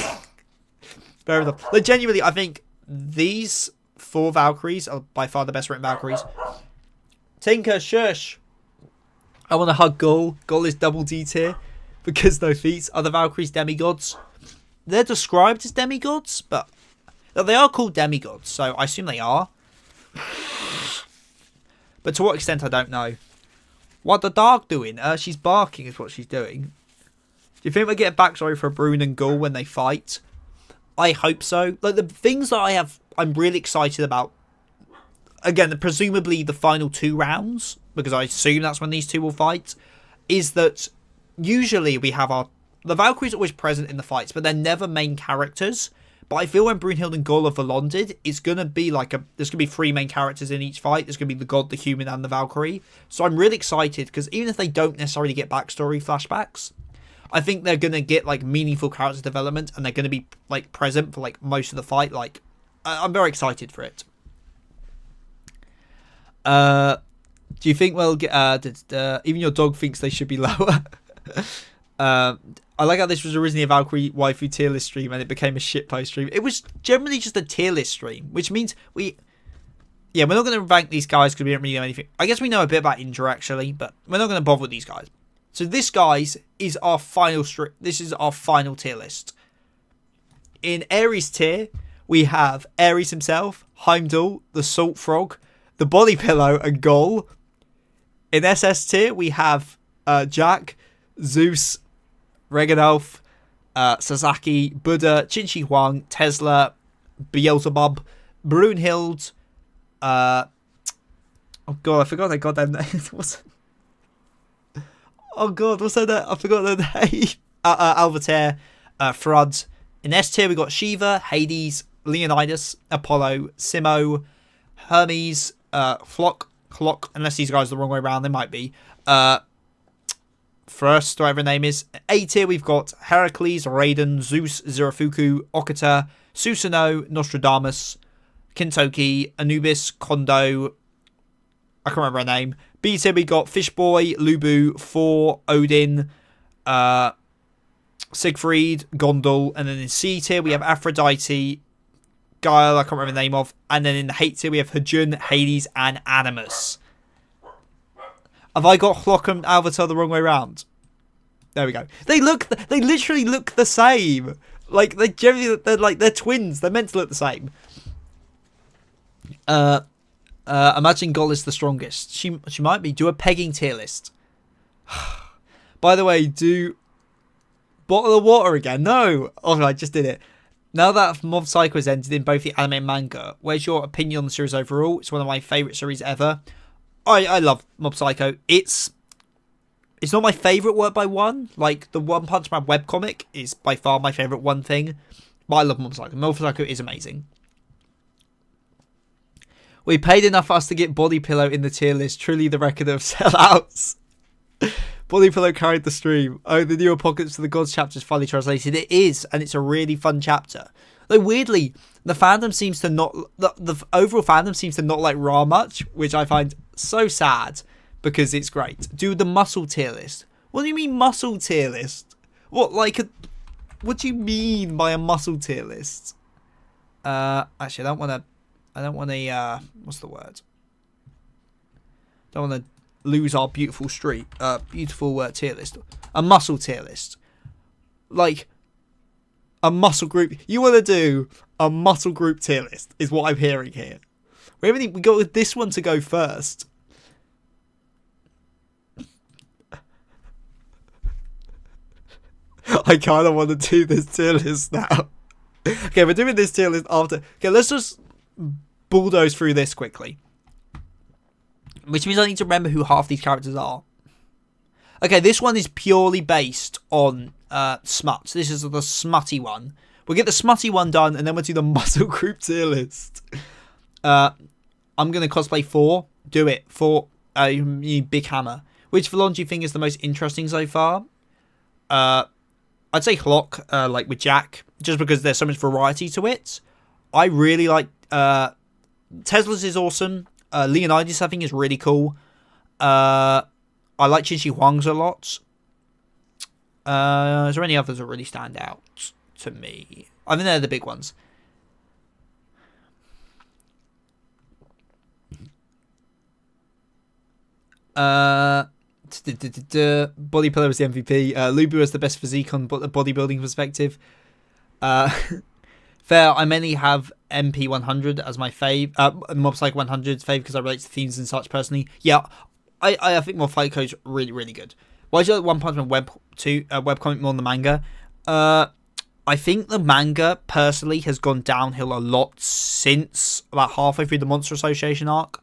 Fair enough. Like, genuinely, I think these 4 Valkyries are by far the best written Valkyries. Tinker, shush. I want to hug Gaul. Gaul is double D tier because no feet. Are the Valkyries demigods? They're described as demigods, but they are called demigods, so I assume they are. But to what extent, I don't know. What the dog doing? She's barking is what she's doing. Do you think we get a backstory for Brune and Gaul when they fight? I hope so. Like, the things that I'm really excited about. Again, presumably the final 2 rounds, because I assume that's when these two will fight, is that usually we have the Valkyries are always present in the fights, but they're never main characters. But I feel when Brunhild and Gaul are Volonded, it's going to be there's going to be 3 main characters in each fight. There's going to be the God, the human, and the Valkyrie. So I'm really excited, because even if they don't necessarily get backstory flashbacks, I think they're going to get, like, meaningful character development, and they're going to be, like, present for, like, most of the fight. Like, I'm very excited for it. Do you think, well, even your dog thinks they should be lower? I like how this was originally a Valkyrie waifu tier list stream and it became a shitpost stream. It was generally just a tier list stream, which means we're not going to rank these guys because we don't really know anything. I guess we know a bit about Indra actually, but we're not going to bother with these guys. So this, guys, is our final This is our final tier list. In Ares tier, we have Ares himself, Heimdall, the Salt Frog, the Body Pillow, and Gaul. In SS tier, we have Jack, Zeus, Reganolf, Sasaki, Buddha, Chinchi Huang, Tesla, Beelzebub, Brunhild. Oh god, I forgot their goddamn names. Oh god, what's their name? I forgot their name. Alvater, Frud. In S tier, we got Shiva, Hades, Leonidas, Apollo, Simo, Hermes, Flock, unless these guys are the wrong way around, they might be. First, whatever her name is. A tier, we've got Heracles, Raiden, Zeus, Zerafuku, Okita, Susanoo, Nostradamus, Kintoki, Anubis, Kondo. I can't remember her name. B tier, we got Fishboy, Lubu, Thor, Odin, Siegfried, Gondal. And then in C tier, we have Aphrodite, Guile, I can't remember the name of. And then in the hate tier, we have Hajun, Hades, and Animus. Have I got Flock and Avatar the wrong way around? There we go. They literally look the same. Like, they're twins. They're meant to look the same. Imagine Gaul is the strongest. She might be. Do a pegging tier list. By the way, do bottle of water again. No. Oh, I just did it. Now that Mob Psycho has ended in both the anime and manga, where's your opinion on the series overall? It's one of my favourite series ever. I love Mob Psycho. It's not my favourite work by One. Like, the One Punch Man webcomic is by far my favourite One thing. But I love Mob Psycho. Mob Psycho is amazing. We paid enough for us to get Body Pillow in the tier list. Truly the record of sellouts. Body Pillow carried the stream. Oh, the new Apocalypse of the Gods chapter is finally translated. It is, and it's a really fun chapter. Though weirdly, the fandom seems to not... The overall fandom seems to not like Ra much, which I find so sad. because it's great. Do the muscle tier list. What do you mean muscle tier list? What what do you mean by a muscle tier list? Actually, I don't want to. What's the word? Don't want to lose our beautiful tier list. A muscle tier list, like a muscle group. You want to do a muscle group tier list? Is what I'm hearing here. We got with this one to go first. I kind of want to do this tier list now. Okay, we're doing this tier list after. Okay, let's just bulldoze through this quickly. Which means I need to remember who half these characters are. Okay, this one is purely based on smut. This is the smutty one. We'll get the smutty one done, and then we'll do the muscle group tier list. I'm going to cosplay 4. Do it. 4. You need Big Hammer. Which villain do you think is the most interesting so far? I'd say Hlock, like with Jack, just because there's so much variety to it. I really like Tesla's is awesome. Leonidas, I think, is really cool. I like Huang's a lot. Is there any others that really stand out to me? I think they're the big ones. Body Pillar was the MVP. Lubu was the best physique on a bodybuilding perspective. Fair, I mainly have MP100 as my fave. Mob Psycho 100's fave because I relate to themes and such personally. Yeah, I think Mob Psycho is really, really good. Why do you like One Punch Man webcomic more than the manga? I think the manga, personally, has gone downhill a lot since about halfway through the Monster Association arc.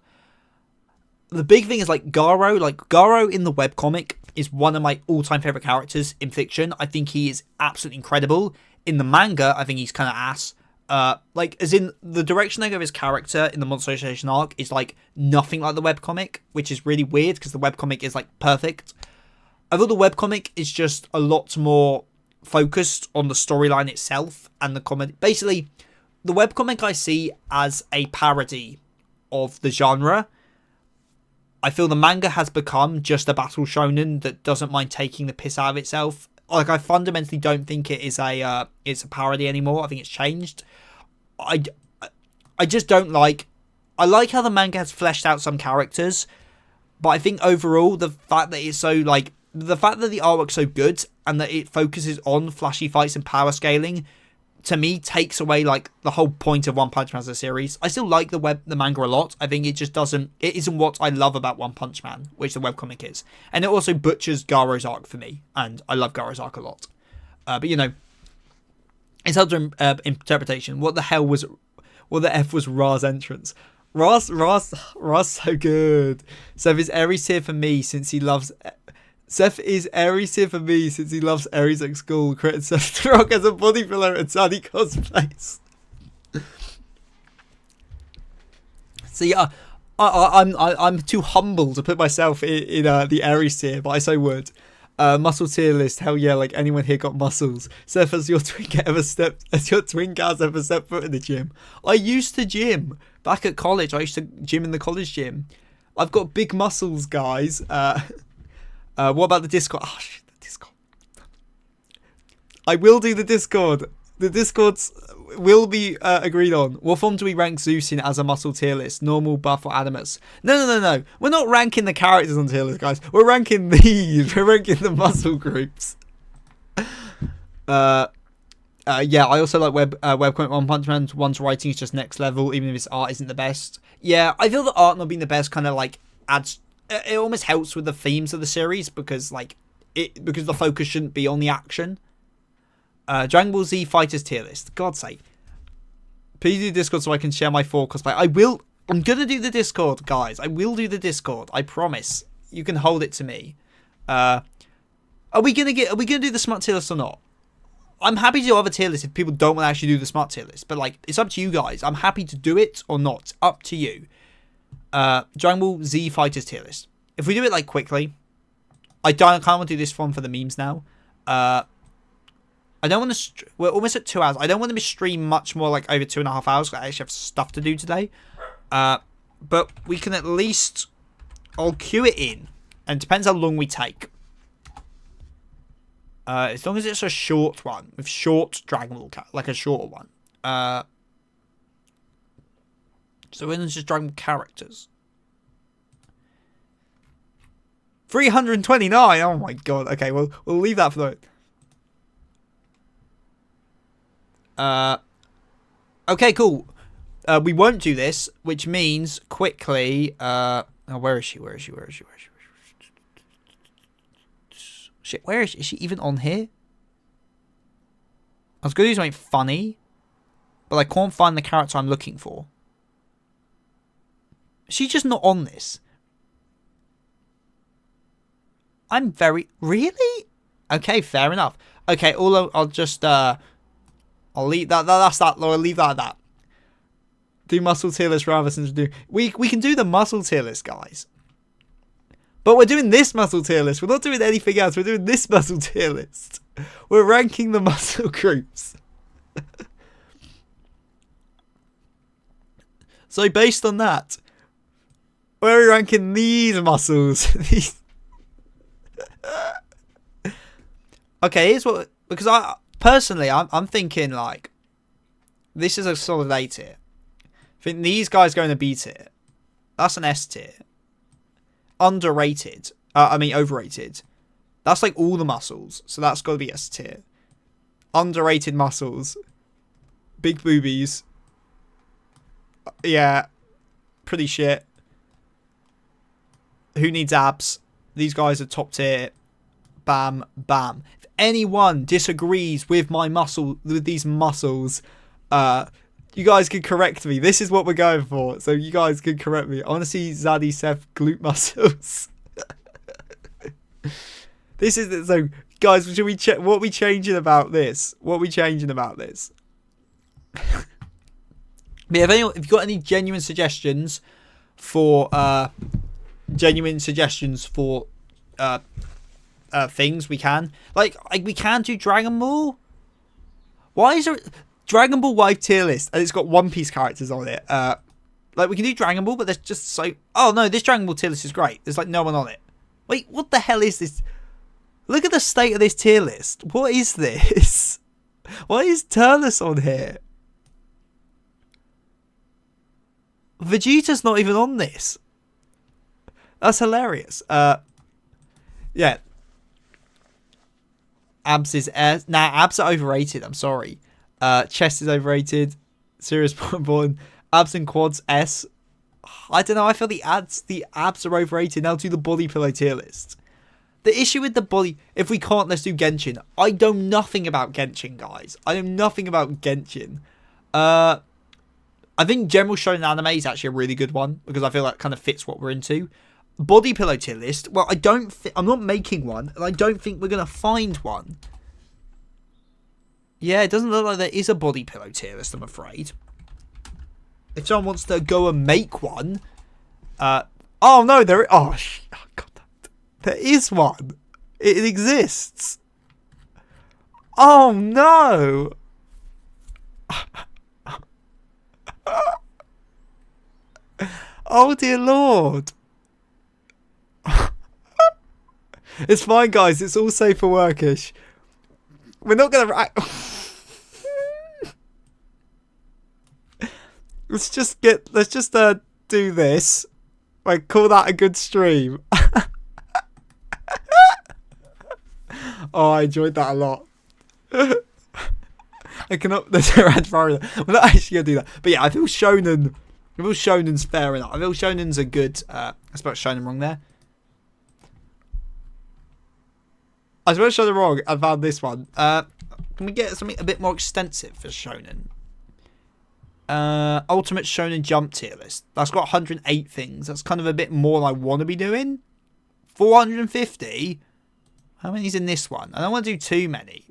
The big thing is, Garo in the webcomic is one of my all-time favourite characters in fiction. I think he is absolutely incredible. In the manga, I think he's kind of ass. As in, the direction they go of his character in the Monster Association arc is, nothing like the webcomic, which is really weird, because the webcomic is, perfect. I thought the webcomic is just a lot more focused on the storyline itself and the comedy. Basically, the webcomic I see as a parody of the genre. I feel the manga has become just a battle shonen that doesn't mind taking the piss out of itself. I fundamentally don't think it's a parody anymore. I think it's changed. I just don't like. I like how the manga has fleshed out some characters, but I think overall the fact that it's so the fact that the artwork's so good and that it focuses on flashy fights and power scaling, to me, takes away the whole point of One Punch Man as a series. I still like the manga a lot. I think it isn't what I love about One Punch Man, which the webcomic is. And it also butchers Garo's arc for me, and I love Garo's arc a lot. But it's held to interpretation. What the F was Ra's entrance? Ra's so good. Seth is Aries here for me since he loves Aries at school. Created Seth to rock as a body pillar and Sunny cosplays. So yeah, I'm too humble to put myself in the Aries tier, but I so would. Muscle tier list, hell yeah! Anyone here got muscles? Seth, has your twin cat ever stepped foot in the gym? I used to gym back at college. I used to gym in the college gym. I've got big muscles, guys. What about the Discord? Oh, shit, the Discord. I will do the Discord. The Discords will be agreed on. What form do we rank Zeus in as a muscle tier list? Normal, buff, or animus? No. We're not ranking the characters on tier list, guys. We're ranking these. We're ranking the muscle groups. Yeah, I also like webcomic One Punch Man. One's writing is just next level, even if his art isn't the best. Yeah, I feel the art not being the best kind of adds. It almost helps with the themes of the series because the focus shouldn't be on the action. Dragon Ball Z Fighters tier list. God's sake. Please do Discord so I can share my 4 cosplay. I will. I'm gonna do the Discord, guys. I will do the Discord. I promise. You can hold it to me. Are we gonna do the smart tier list or not? I'm happy to do other tier lists if people don't want to actually do the smart tier list. But it's up to you guys. I'm happy to do it or not. Up to you. Dragon Ball Z Fighters tier list. If we do it quickly, I can't want to do this one for the memes now. I don't want to. We're almost at 2 hours. I don't want to stream much more over 2.5 hours. Because I actually have stuff to do today. But we can at least. I'll cue it in. And it depends how long we take. As long as it's a short one, with short Dragon Ball, like a shorter one. So we're just Dragon Ball characters. 329. Oh my god. Okay, well we'll leave that for the. Okay, cool. We won't do this, which means quickly. Oh, where is she? Shit, where is she? Is she even on here? I was going to do something funny, but I can't find the character I'm looking for. Is she just not on this? I'm very... Really? Okay, fair enough. Okay, I'll just... I'll leave that. That's that, Laura. Leave that at that. Do muscle tier list rather than do... We can do the muscle tier list, guys. But we're doing this muscle tier list. We're not doing anything else. We're doing this muscle tier list. We're ranking the muscle groups. So based on that, where are we ranking these muscles? These... Okay, here's what... Because I'm thinking, like... This is a solid A tier. I think these guys go in a B tier. That's an S tier. Underrated. Overrated. That's like all the muscles. So that's got to be S tier. Underrated muscles. Big boobies. Yeah. Pretty shit. Who needs abs? These guys are top tier. Bam, bam. If anyone disagrees with these muscles, you guys can correct me. This is what we're going for. So you guys can correct me. I want to see Zaddy Seth glute muscles. This is... So, guys, should we check... What are we changing about this? But yeah, if you've got any genuine suggestions for... things, we can. Like, we can do Dragon Ball. Why is there... Dragon Ball Wife tier list, and it's got One Piece characters on it. Like, we can do Dragon Ball, but there's just so... Oh, no, this Dragon Ball tier list is great. There's, like, no one on it. Wait, what the hell is this? Look at the state of this tier list. What is this? Why is Turnus on here? Vegeta's not even on this. That's hilarious. Yeah. Abs is S. Nah, abs are overrated. I'm sorry. Chest is overrated. Serious point. Abs and quads S. I don't know. I feel the abs are overrated. Now do the body pillow tier list. The issue with the body, if we can't, let's do Genshin. I know nothing about Genshin, guys. I know nothing about Genshin. I think general shonen anime is actually a really good one because I feel like it kind of fits what we're into. Body pillow tier list. Well, I'm not making one, and I don't think we're gonna find one. Yeah, it doesn't look like there is a body pillow tier list, I'm afraid. If someone wants to go and make one, oh no, there. Oh god, there is one. It exists. Oh no. Oh dear lord. It's fine, guys. It's all safe for workish. We're not gonna. Let's just do this. Like, call that a good stream. Oh, I enjoyed that a lot. I cannot. There's a red fire. We're not actually gonna do that. But yeah, I feel Shonen. I feel Shonen's fair enough. I feel Shonen's a good. I spelled Shonen wrong there. I spelled Shonen wrong. I found this one. Can we get something a bit more extensive for Shonen? Ultimate Shonen Jump tier list. That's got 108 things. That's kind of a bit more than I want to be doing. 450. How many's in this one? I don't want to do too many.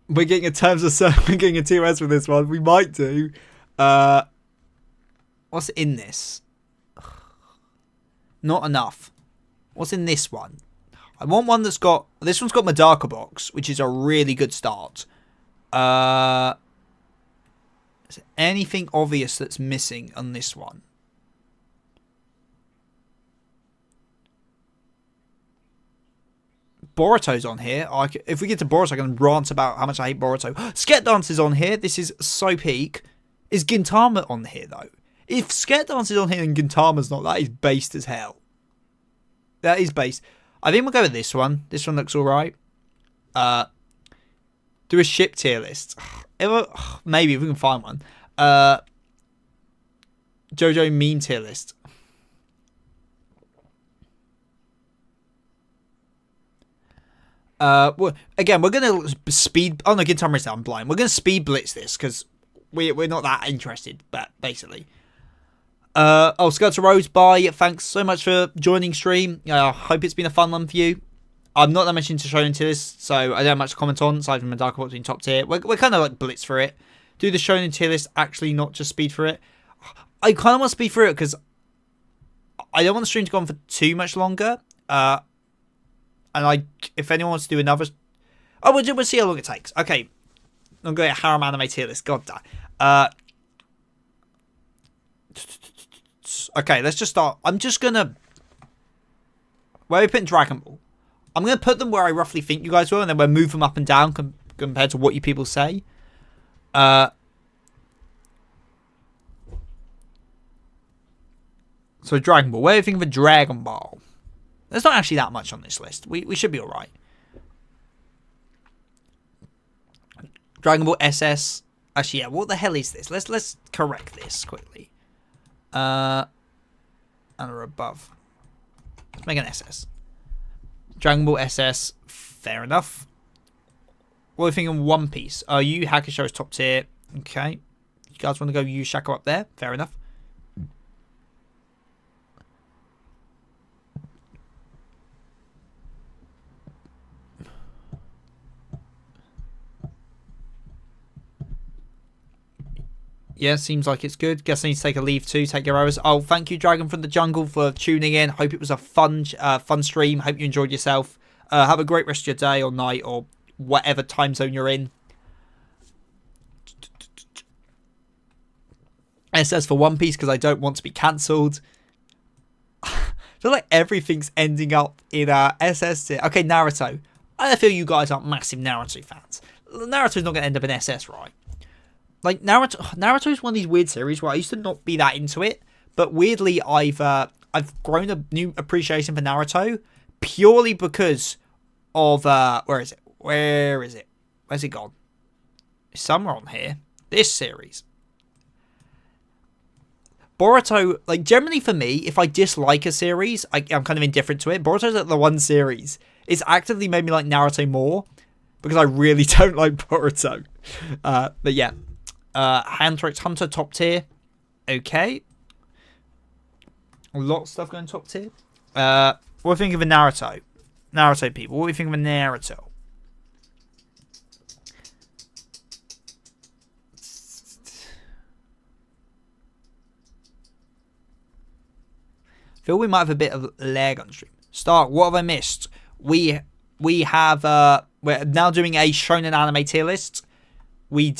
We're getting a terms of service. We're getting a 2S for this one. We might do. What's in this? Not enough. What's in this one? I want one that's got... This one's got Madaka box, which is a really good start. Is there anything obvious that's missing on this one? Boruto's on here. If we get to Boruto, I can rant about how much I hate Boruto. Sket Dance is on here. This is so peak. Is Gintama on here, though? If Sket Dance is on here and Gintama's not, that is based as hell. That is based. I think we'll go with this one. This one looks alright. Do a ship tier list. Maybe if we can find one. JoJo meme tier list. Well, again, we're gonna speed. Oh no, Gintama is down. I'm blind. We're gonna speed blitz this because we're not that interested. But basically, Skeletor Rose, bye. Thanks so much for joining stream. Hope it's been a fun one for you. I'm not that much into Shonen tier list, so I don't have much to comment on aside from a dark between top tier. We're kind of like blitz for it. Do the Shonen tier list actually, not just speed for it. I kind of want to speed through it because I don't want the stream to go on for too much longer. And if anyone wants to do another, we'll see how long it takes. Okay, I'm going to harem anime tier list. God damn. Okay, let's just start. I'm just gonna where are we putting Dragon Ball? I'm gonna put them where I roughly think you guys will, and then we'll move them up and down compared to what you people say. So Dragon Ball. Where do you think of a Dragon Ball? There's not actually that much on this list. We should be alright. Dragon Ball SS. Actually, yeah, what the hell is this? Let's correct this quickly. And or above. Let's make an SS. Dragon Ball SS. Fair enough. What are we thinking? One Piece. Yu Hakusho is top tier. Okay. You guys want to go Yu Shako up there? Fair enough. Yeah, seems like it's good. Guess I need to take a leave too. Take your hours. Oh, thank you, Dragon from the Jungle, for tuning in. Hope it was a fun stream. Hope you enjoyed yourself. Have a great rest of your day or night or whatever time zone you're in. SS for One Piece because I don't want to be cancelled. I feel like everything's ending up in SS tier. Okay, Naruto. I feel you guys aren't massive Naruto fans. Naruto's not going to end up in SS, right? Like, Naruto is one of these weird series where I used to not be that into it, but weirdly I've grown a new appreciation for Naruto purely because of where is it? Where's it gone? It's somewhere on here. This series. Boruto, like, generally for me, if I dislike a series, I'm kind of indifferent to it. Boruto's like the one series. It's actively made me like Naruto more because I really don't like Boruto. But yeah. Hunter x Hunter top tier. Okay. A lot of stuff going top tier. What do you think of a Naruto? Naruto people. What do you think of a Naruto? Feel we might have a bit of lag on stream. Stark, what have I missed? We have we're now doing a Shonen anime tier list. We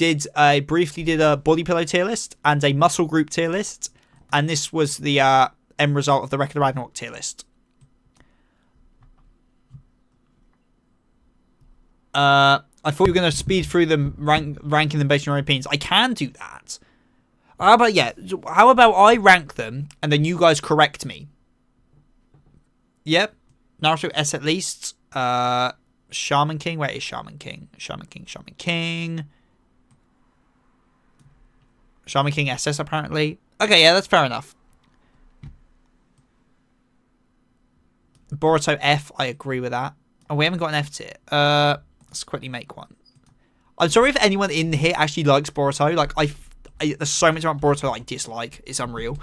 briefly did a body pillow tier list and a muscle group tier list, and this was the end result of the Record of Ragnarok tier list. I thought you were going to speed through them, ranking them based on your own opinions. I can do that. How about I rank them and then you guys correct me? Yep. Naruto S at least. Shaman King. Where is Shaman King? Shaman King SS apparently. Okay, yeah, that's fair enough. Boruto F, I agree with that. Oh, we haven't got an F tier. Let's quickly make one. I'm sorry if anyone in here actually likes Boruto. Like, there's so much about Boruto that I dislike. It's unreal.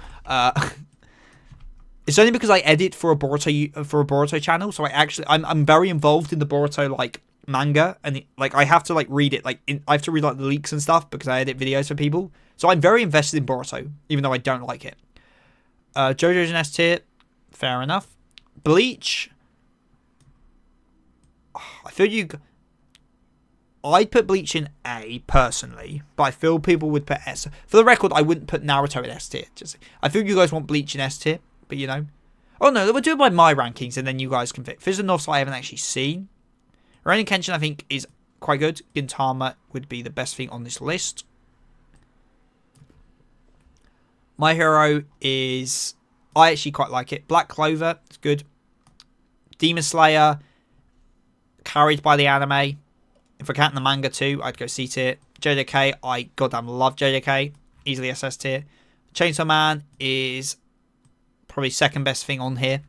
It's only because I edit for a Boruto channel, so I'm very involved in the Boruto like manga, and I have to like read it. I have to read like the leaks and stuff because I edit videos for people. So I'm very invested in Boruto, even though I don't like it. JoJo's an S tier, fair enough. Bleach. I feel I'd put Bleach in A, personally, but I feel people would put S. For the record, I wouldn't put Naruto in S tier. I feel you guys want Bleach in S tier, but you know. Oh no, we'll do it by my rankings, and then you guys can pick. Fizz and Northside I haven't actually seen. Rurouni Kenshin, I think, is quite good. Gintama would be the best thing on this list. My Hero is... I actually quite like it. Black Clover, it's good. Demon Slayer, carried by the anime. If I count the manga too, I'd go C tier. JJK, I goddamn love JJK. Easily SS tier. Chainsaw Man is probably second best thing on here.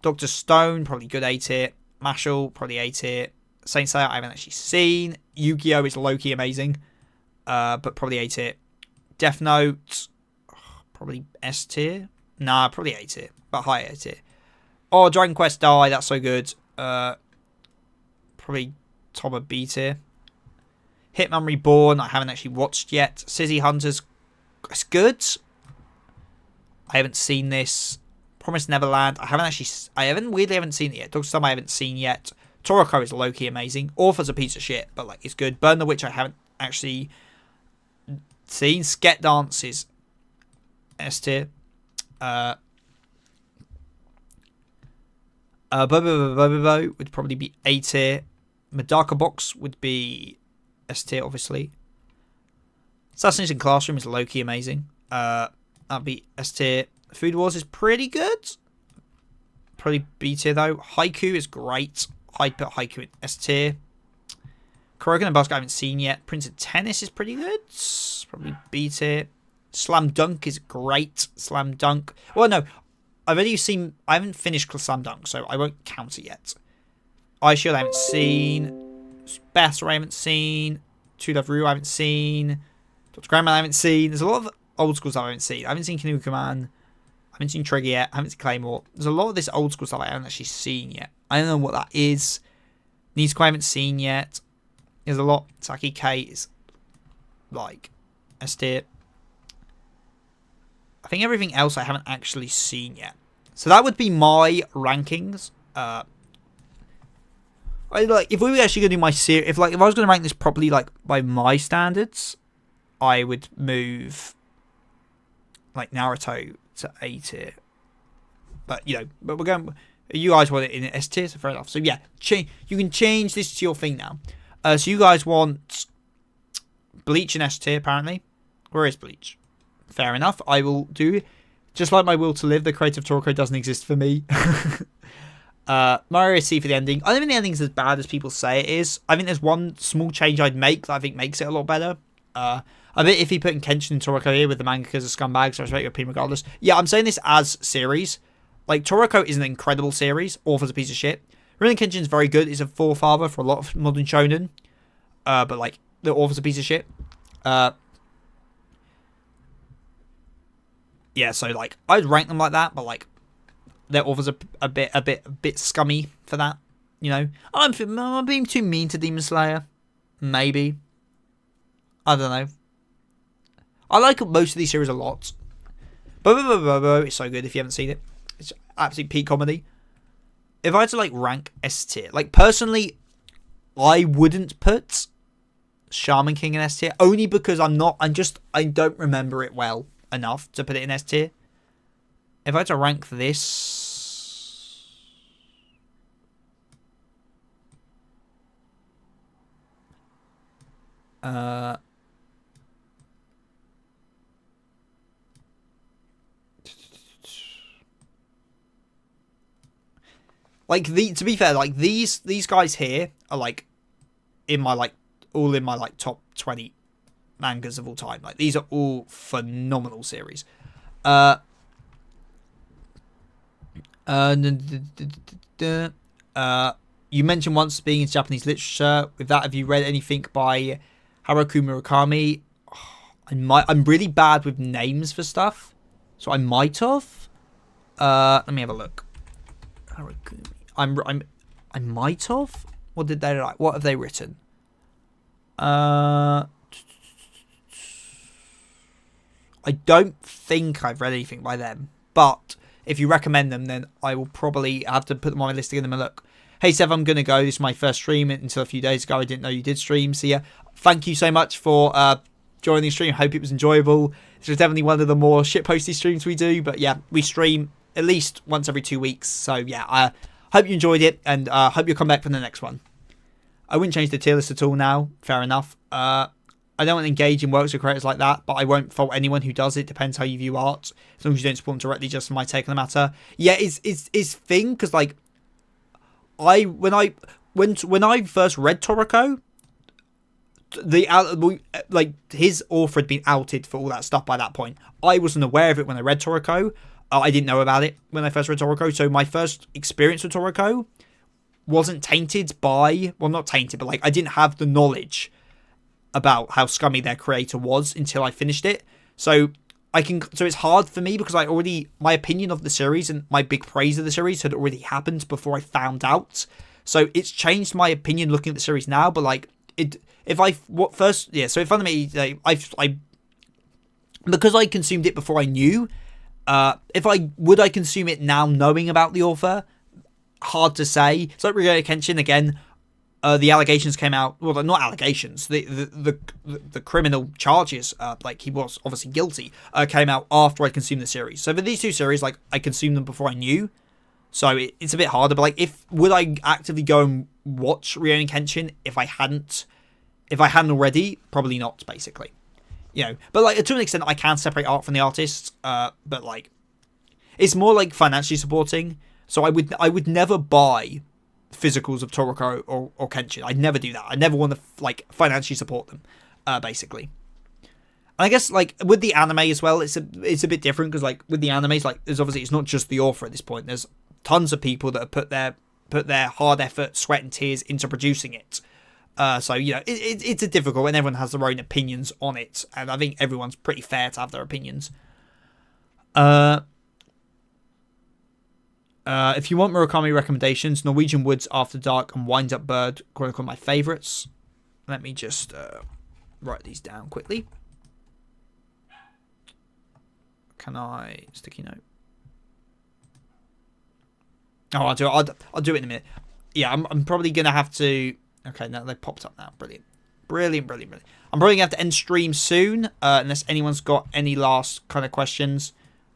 Dr. Stone, probably good A tier. Mashle, probably A tier. Saint Seiya, I haven't actually seen. Yu-Gi-Oh! Is low-key amazing. But probably A tier. Death Note, probably S tier. Nah, probably A tier. But high A tier. Oh, Dragon Quest Die, that's so good. Probably top of B tier. Hitman Reborn, I haven't actually watched yet. City Hunters, it's good. I haven't seen this. Promised Neverland, I weirdly haven't seen it yet. Dr. Stone I haven't seen yet. Toriko is low-key amazing. Orphan's a piece of shit, but like it's good. Burn the Witch I haven't actually seen. Sket Dance is S tier. Bobo would probably be A tier. Medaka Box would be S tier, obviously. Assassination Classroom is low-key amazing. That'd be S tier. Food Wars is pretty good. Probably B tier though. Haiku is great. I'd put Haiku in S tier. Kuroken and Basket I haven't seen yet. Prince of Tennis is pretty good. Probably B tier. Slam Dunk is great. Slam Dunk. Well, no. I haven't finished Slam Dunk, so I won't count it yet. I Shield I haven't seen. Besser I haven't seen. To Love Rue I haven't seen. Dr. Grandma I haven't seen. There's a lot of old school stuff I haven't seen. I haven't seen Kinuka Man. I haven't seen Trigger yet. I haven't seen Claymore. There's a lot of this old school stuff I haven't actually seen yet. I don't know what that is. Nizuko I haven't seen yet. There's a lot. Saki K is like S tier. I think everything else I haven't actually seen yet. So that would be my rankings. If we were actually going to do my series, if I was going to rank this properly, like by my standards, I would move like Naruto to A tier. But we're going. You guys want it in S tier, so fair enough. So yeah, you can change this to your thing now. So you guys want Bleach in S tier, apparently. Where is Bleach? Fair enough. I will do. Just like my Will to Live, the creative Toriko doesn't exist for me. Mario C for the ending. I don't think the ending's as bad as people say it is. I think there's one small change I'd make that I think makes it a lot better. A bit iffy putting Kenshin and Toriko here with the mangakas as scumbags, so I respect your opinion regardless. Yeah, I'm saying this as series. Like, Toriko is an incredible series. Author's a piece of shit. Rurouni Kenshin's very good. It's a forefather for a lot of modern shonen. But, like, the author's a piece of shit. Yeah, so, like, I'd rank them like that, but, like, their author's a bit scummy for that, I'm being too mean to Demon Slayer. Maybe. I don't know. I like most of these series a lot. Bo, it's so good if you haven't seen it. It's absolute peak comedy. If I had to, like, rank S tier, like, personally, I wouldn't put Shaman King in S tier, only because I don't remember it well enough to put it in S tier. If I had to rank this... Like, to be fair, like, these guys here are, like, all in my, like, top 20 mangas of all time. Like, these are all phenomenal series. You mentioned once being in Japanese literature. With that, have you read anything by Haruki Murakami? I'm really bad with names for stuff, so I might have. Let me have a look. Haruki. I might have. What did they write? What have they written? I don't think I've read anything by them, but if you recommend them, then I will probably have to put them on my list to give them a look. Hey Sev, I'm going to go. This is my first stream until a few days ago. I didn't know you did stream. So yeah, thank you so much for joining the stream. Hope it was enjoyable. This was definitely one of the more shitposty streams we do. But yeah, we stream at least once every 2 weeks. So yeah, hope you enjoyed it, and hope you'll come back for the next one. I wouldn't change the tier list at all now. Fair enough. I don't want to engage in works of creators like that, but I won't fault anyone who does it. Depends how you view art. As long as you don't support them directly, just for my take on the matter. Yeah, it's thing, because like when I first read Toriko, his author had been outed for all that stuff by that point. I wasn't aware of it when I read Toriko. I didn't know about it when I first read Toriko, so my first experience with Toriko wasn't tainted by, well, not tainted, but like I didn't have the knowledge about how scummy their creator was until I finished it. So it's hard for me because my opinion of the series and my big praise of the series had already happened before I found out. So it's changed my opinion looking at the series now, but like because I consumed it before I knew, would I consume it now knowing about the author? Hard to say. It's like Rurouni Kenshin again. The allegations came out. Well, they're not allegations. The criminal charges, like he was obviously guilty, came out after I consumed the series. So for these two series, like I consumed them before I knew. So it's a bit harder. But like, would I actively go and watch Rurouni Kenshin if I hadn't already? Probably not. Basically, But like to an extent, I can separate art from the artist. But like, it's more like financially supporting. So I would never buy physicals of Toriko or Kenshin. I'd never do that. I never want to like financially support them, basically. And I guess like with the anime as well, it's a bit different because like with the animes, like there's obviously, it's not just the author at this point. There's tons of people that have put their hard effort, sweat and tears into producing it. So it's a difficult, and everyone has their own opinions on it, and I think everyone's pretty fair to have their opinions. If you want Murakami recommendations, Norwegian Woods After Dark and Wind Up Bird Chronicle my favourites. Let me just write these down quickly. Can I sticky note? Oh, I'll do it in a minute. Yeah, I'm probably gonna have to. Okay, now they popped up now. Brilliant. I'm probably gonna have to end stream soon, unless anyone's got any last kind of questions.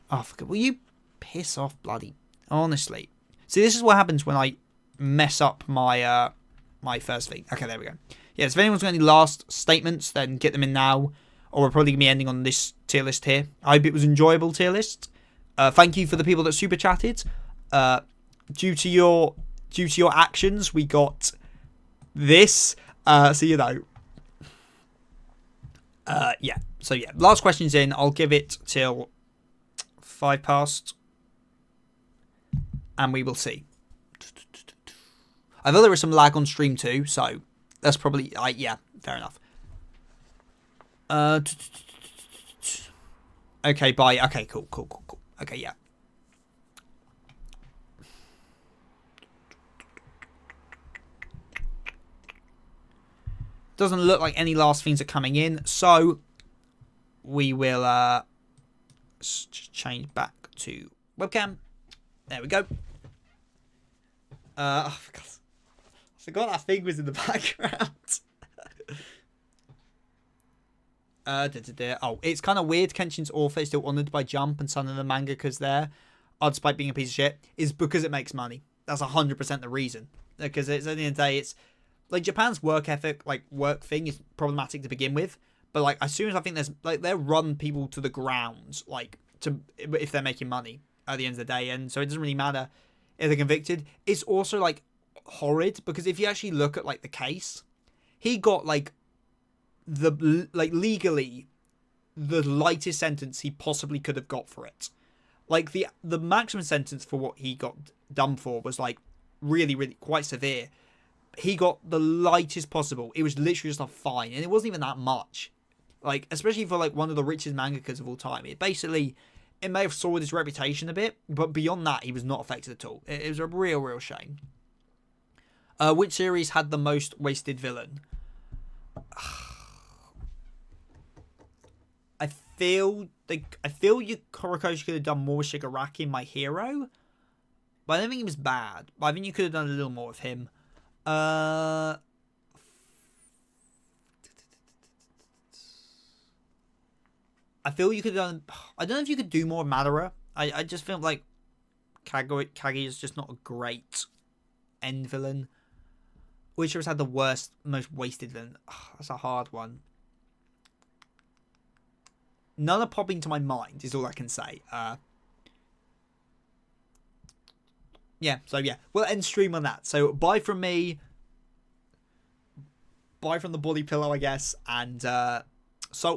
Oh, will you piss off, bloody? Honestly. See, this is what happens when I mess up my my first thing. Okay, there we go. Yeah, so if anyone's got any last statements, then get them in now. Or we're probably going to be ending on this tier list here. I hope it was an enjoyable tier list. Thank you for the people that super chatted. Due to your actions, we got this. So yeah. So yeah, last question's in. I'll give it till 5 past. And we will see. I thought there was some lag on stream too, so that's probably yeah, fair enough. Okay, bye. Okay, cool. Okay, yeah. Doesn't look like any last things are coming in, so we will change back to webcam. There we go. I forgot that thing was in the background. Oh, it's kind of weird. Kenshin's author is still honoured by Jump and some of the mangakas there, despite being a piece of shit, is because it makes money. That's 100% the reason. Because it's at the end of the day, it's like Japan's work ethic, like work thing, is problematic to begin with. But like as soon as I think there's like they'll run people to the ground, like if they're making money at the end of the day, and so it doesn't really matter if they're convicted. It's also like horrid because if you actually look at like the case, he got like legally the lightest sentence he possibly could have got for it. Like the maximum sentence for what he got done for was like really quite severe. He got the lightest possible. It was literally just a fine, and it wasn't even that much. Like especially for like one of the richest mangakas of all time, it may have soiled his reputation a bit, but beyond that, he was not affected at all. It was a real shame. Which series had the most wasted villain? I feel Horikoshi could have done more with Shigaraki in My Hero, but I don't think he was bad. But I think you could have done a little more with him. I feel you could have done. I don't know if you could do more of Madara. I just feel like Kage is just not a great end villain. Which has had the worst, most wasted villain? That's a hard one. None are popping to my mind, is all I can say. Yeah, so yeah, we'll end stream on that. So bye from me. Bye from the bully pillow, I guess. And so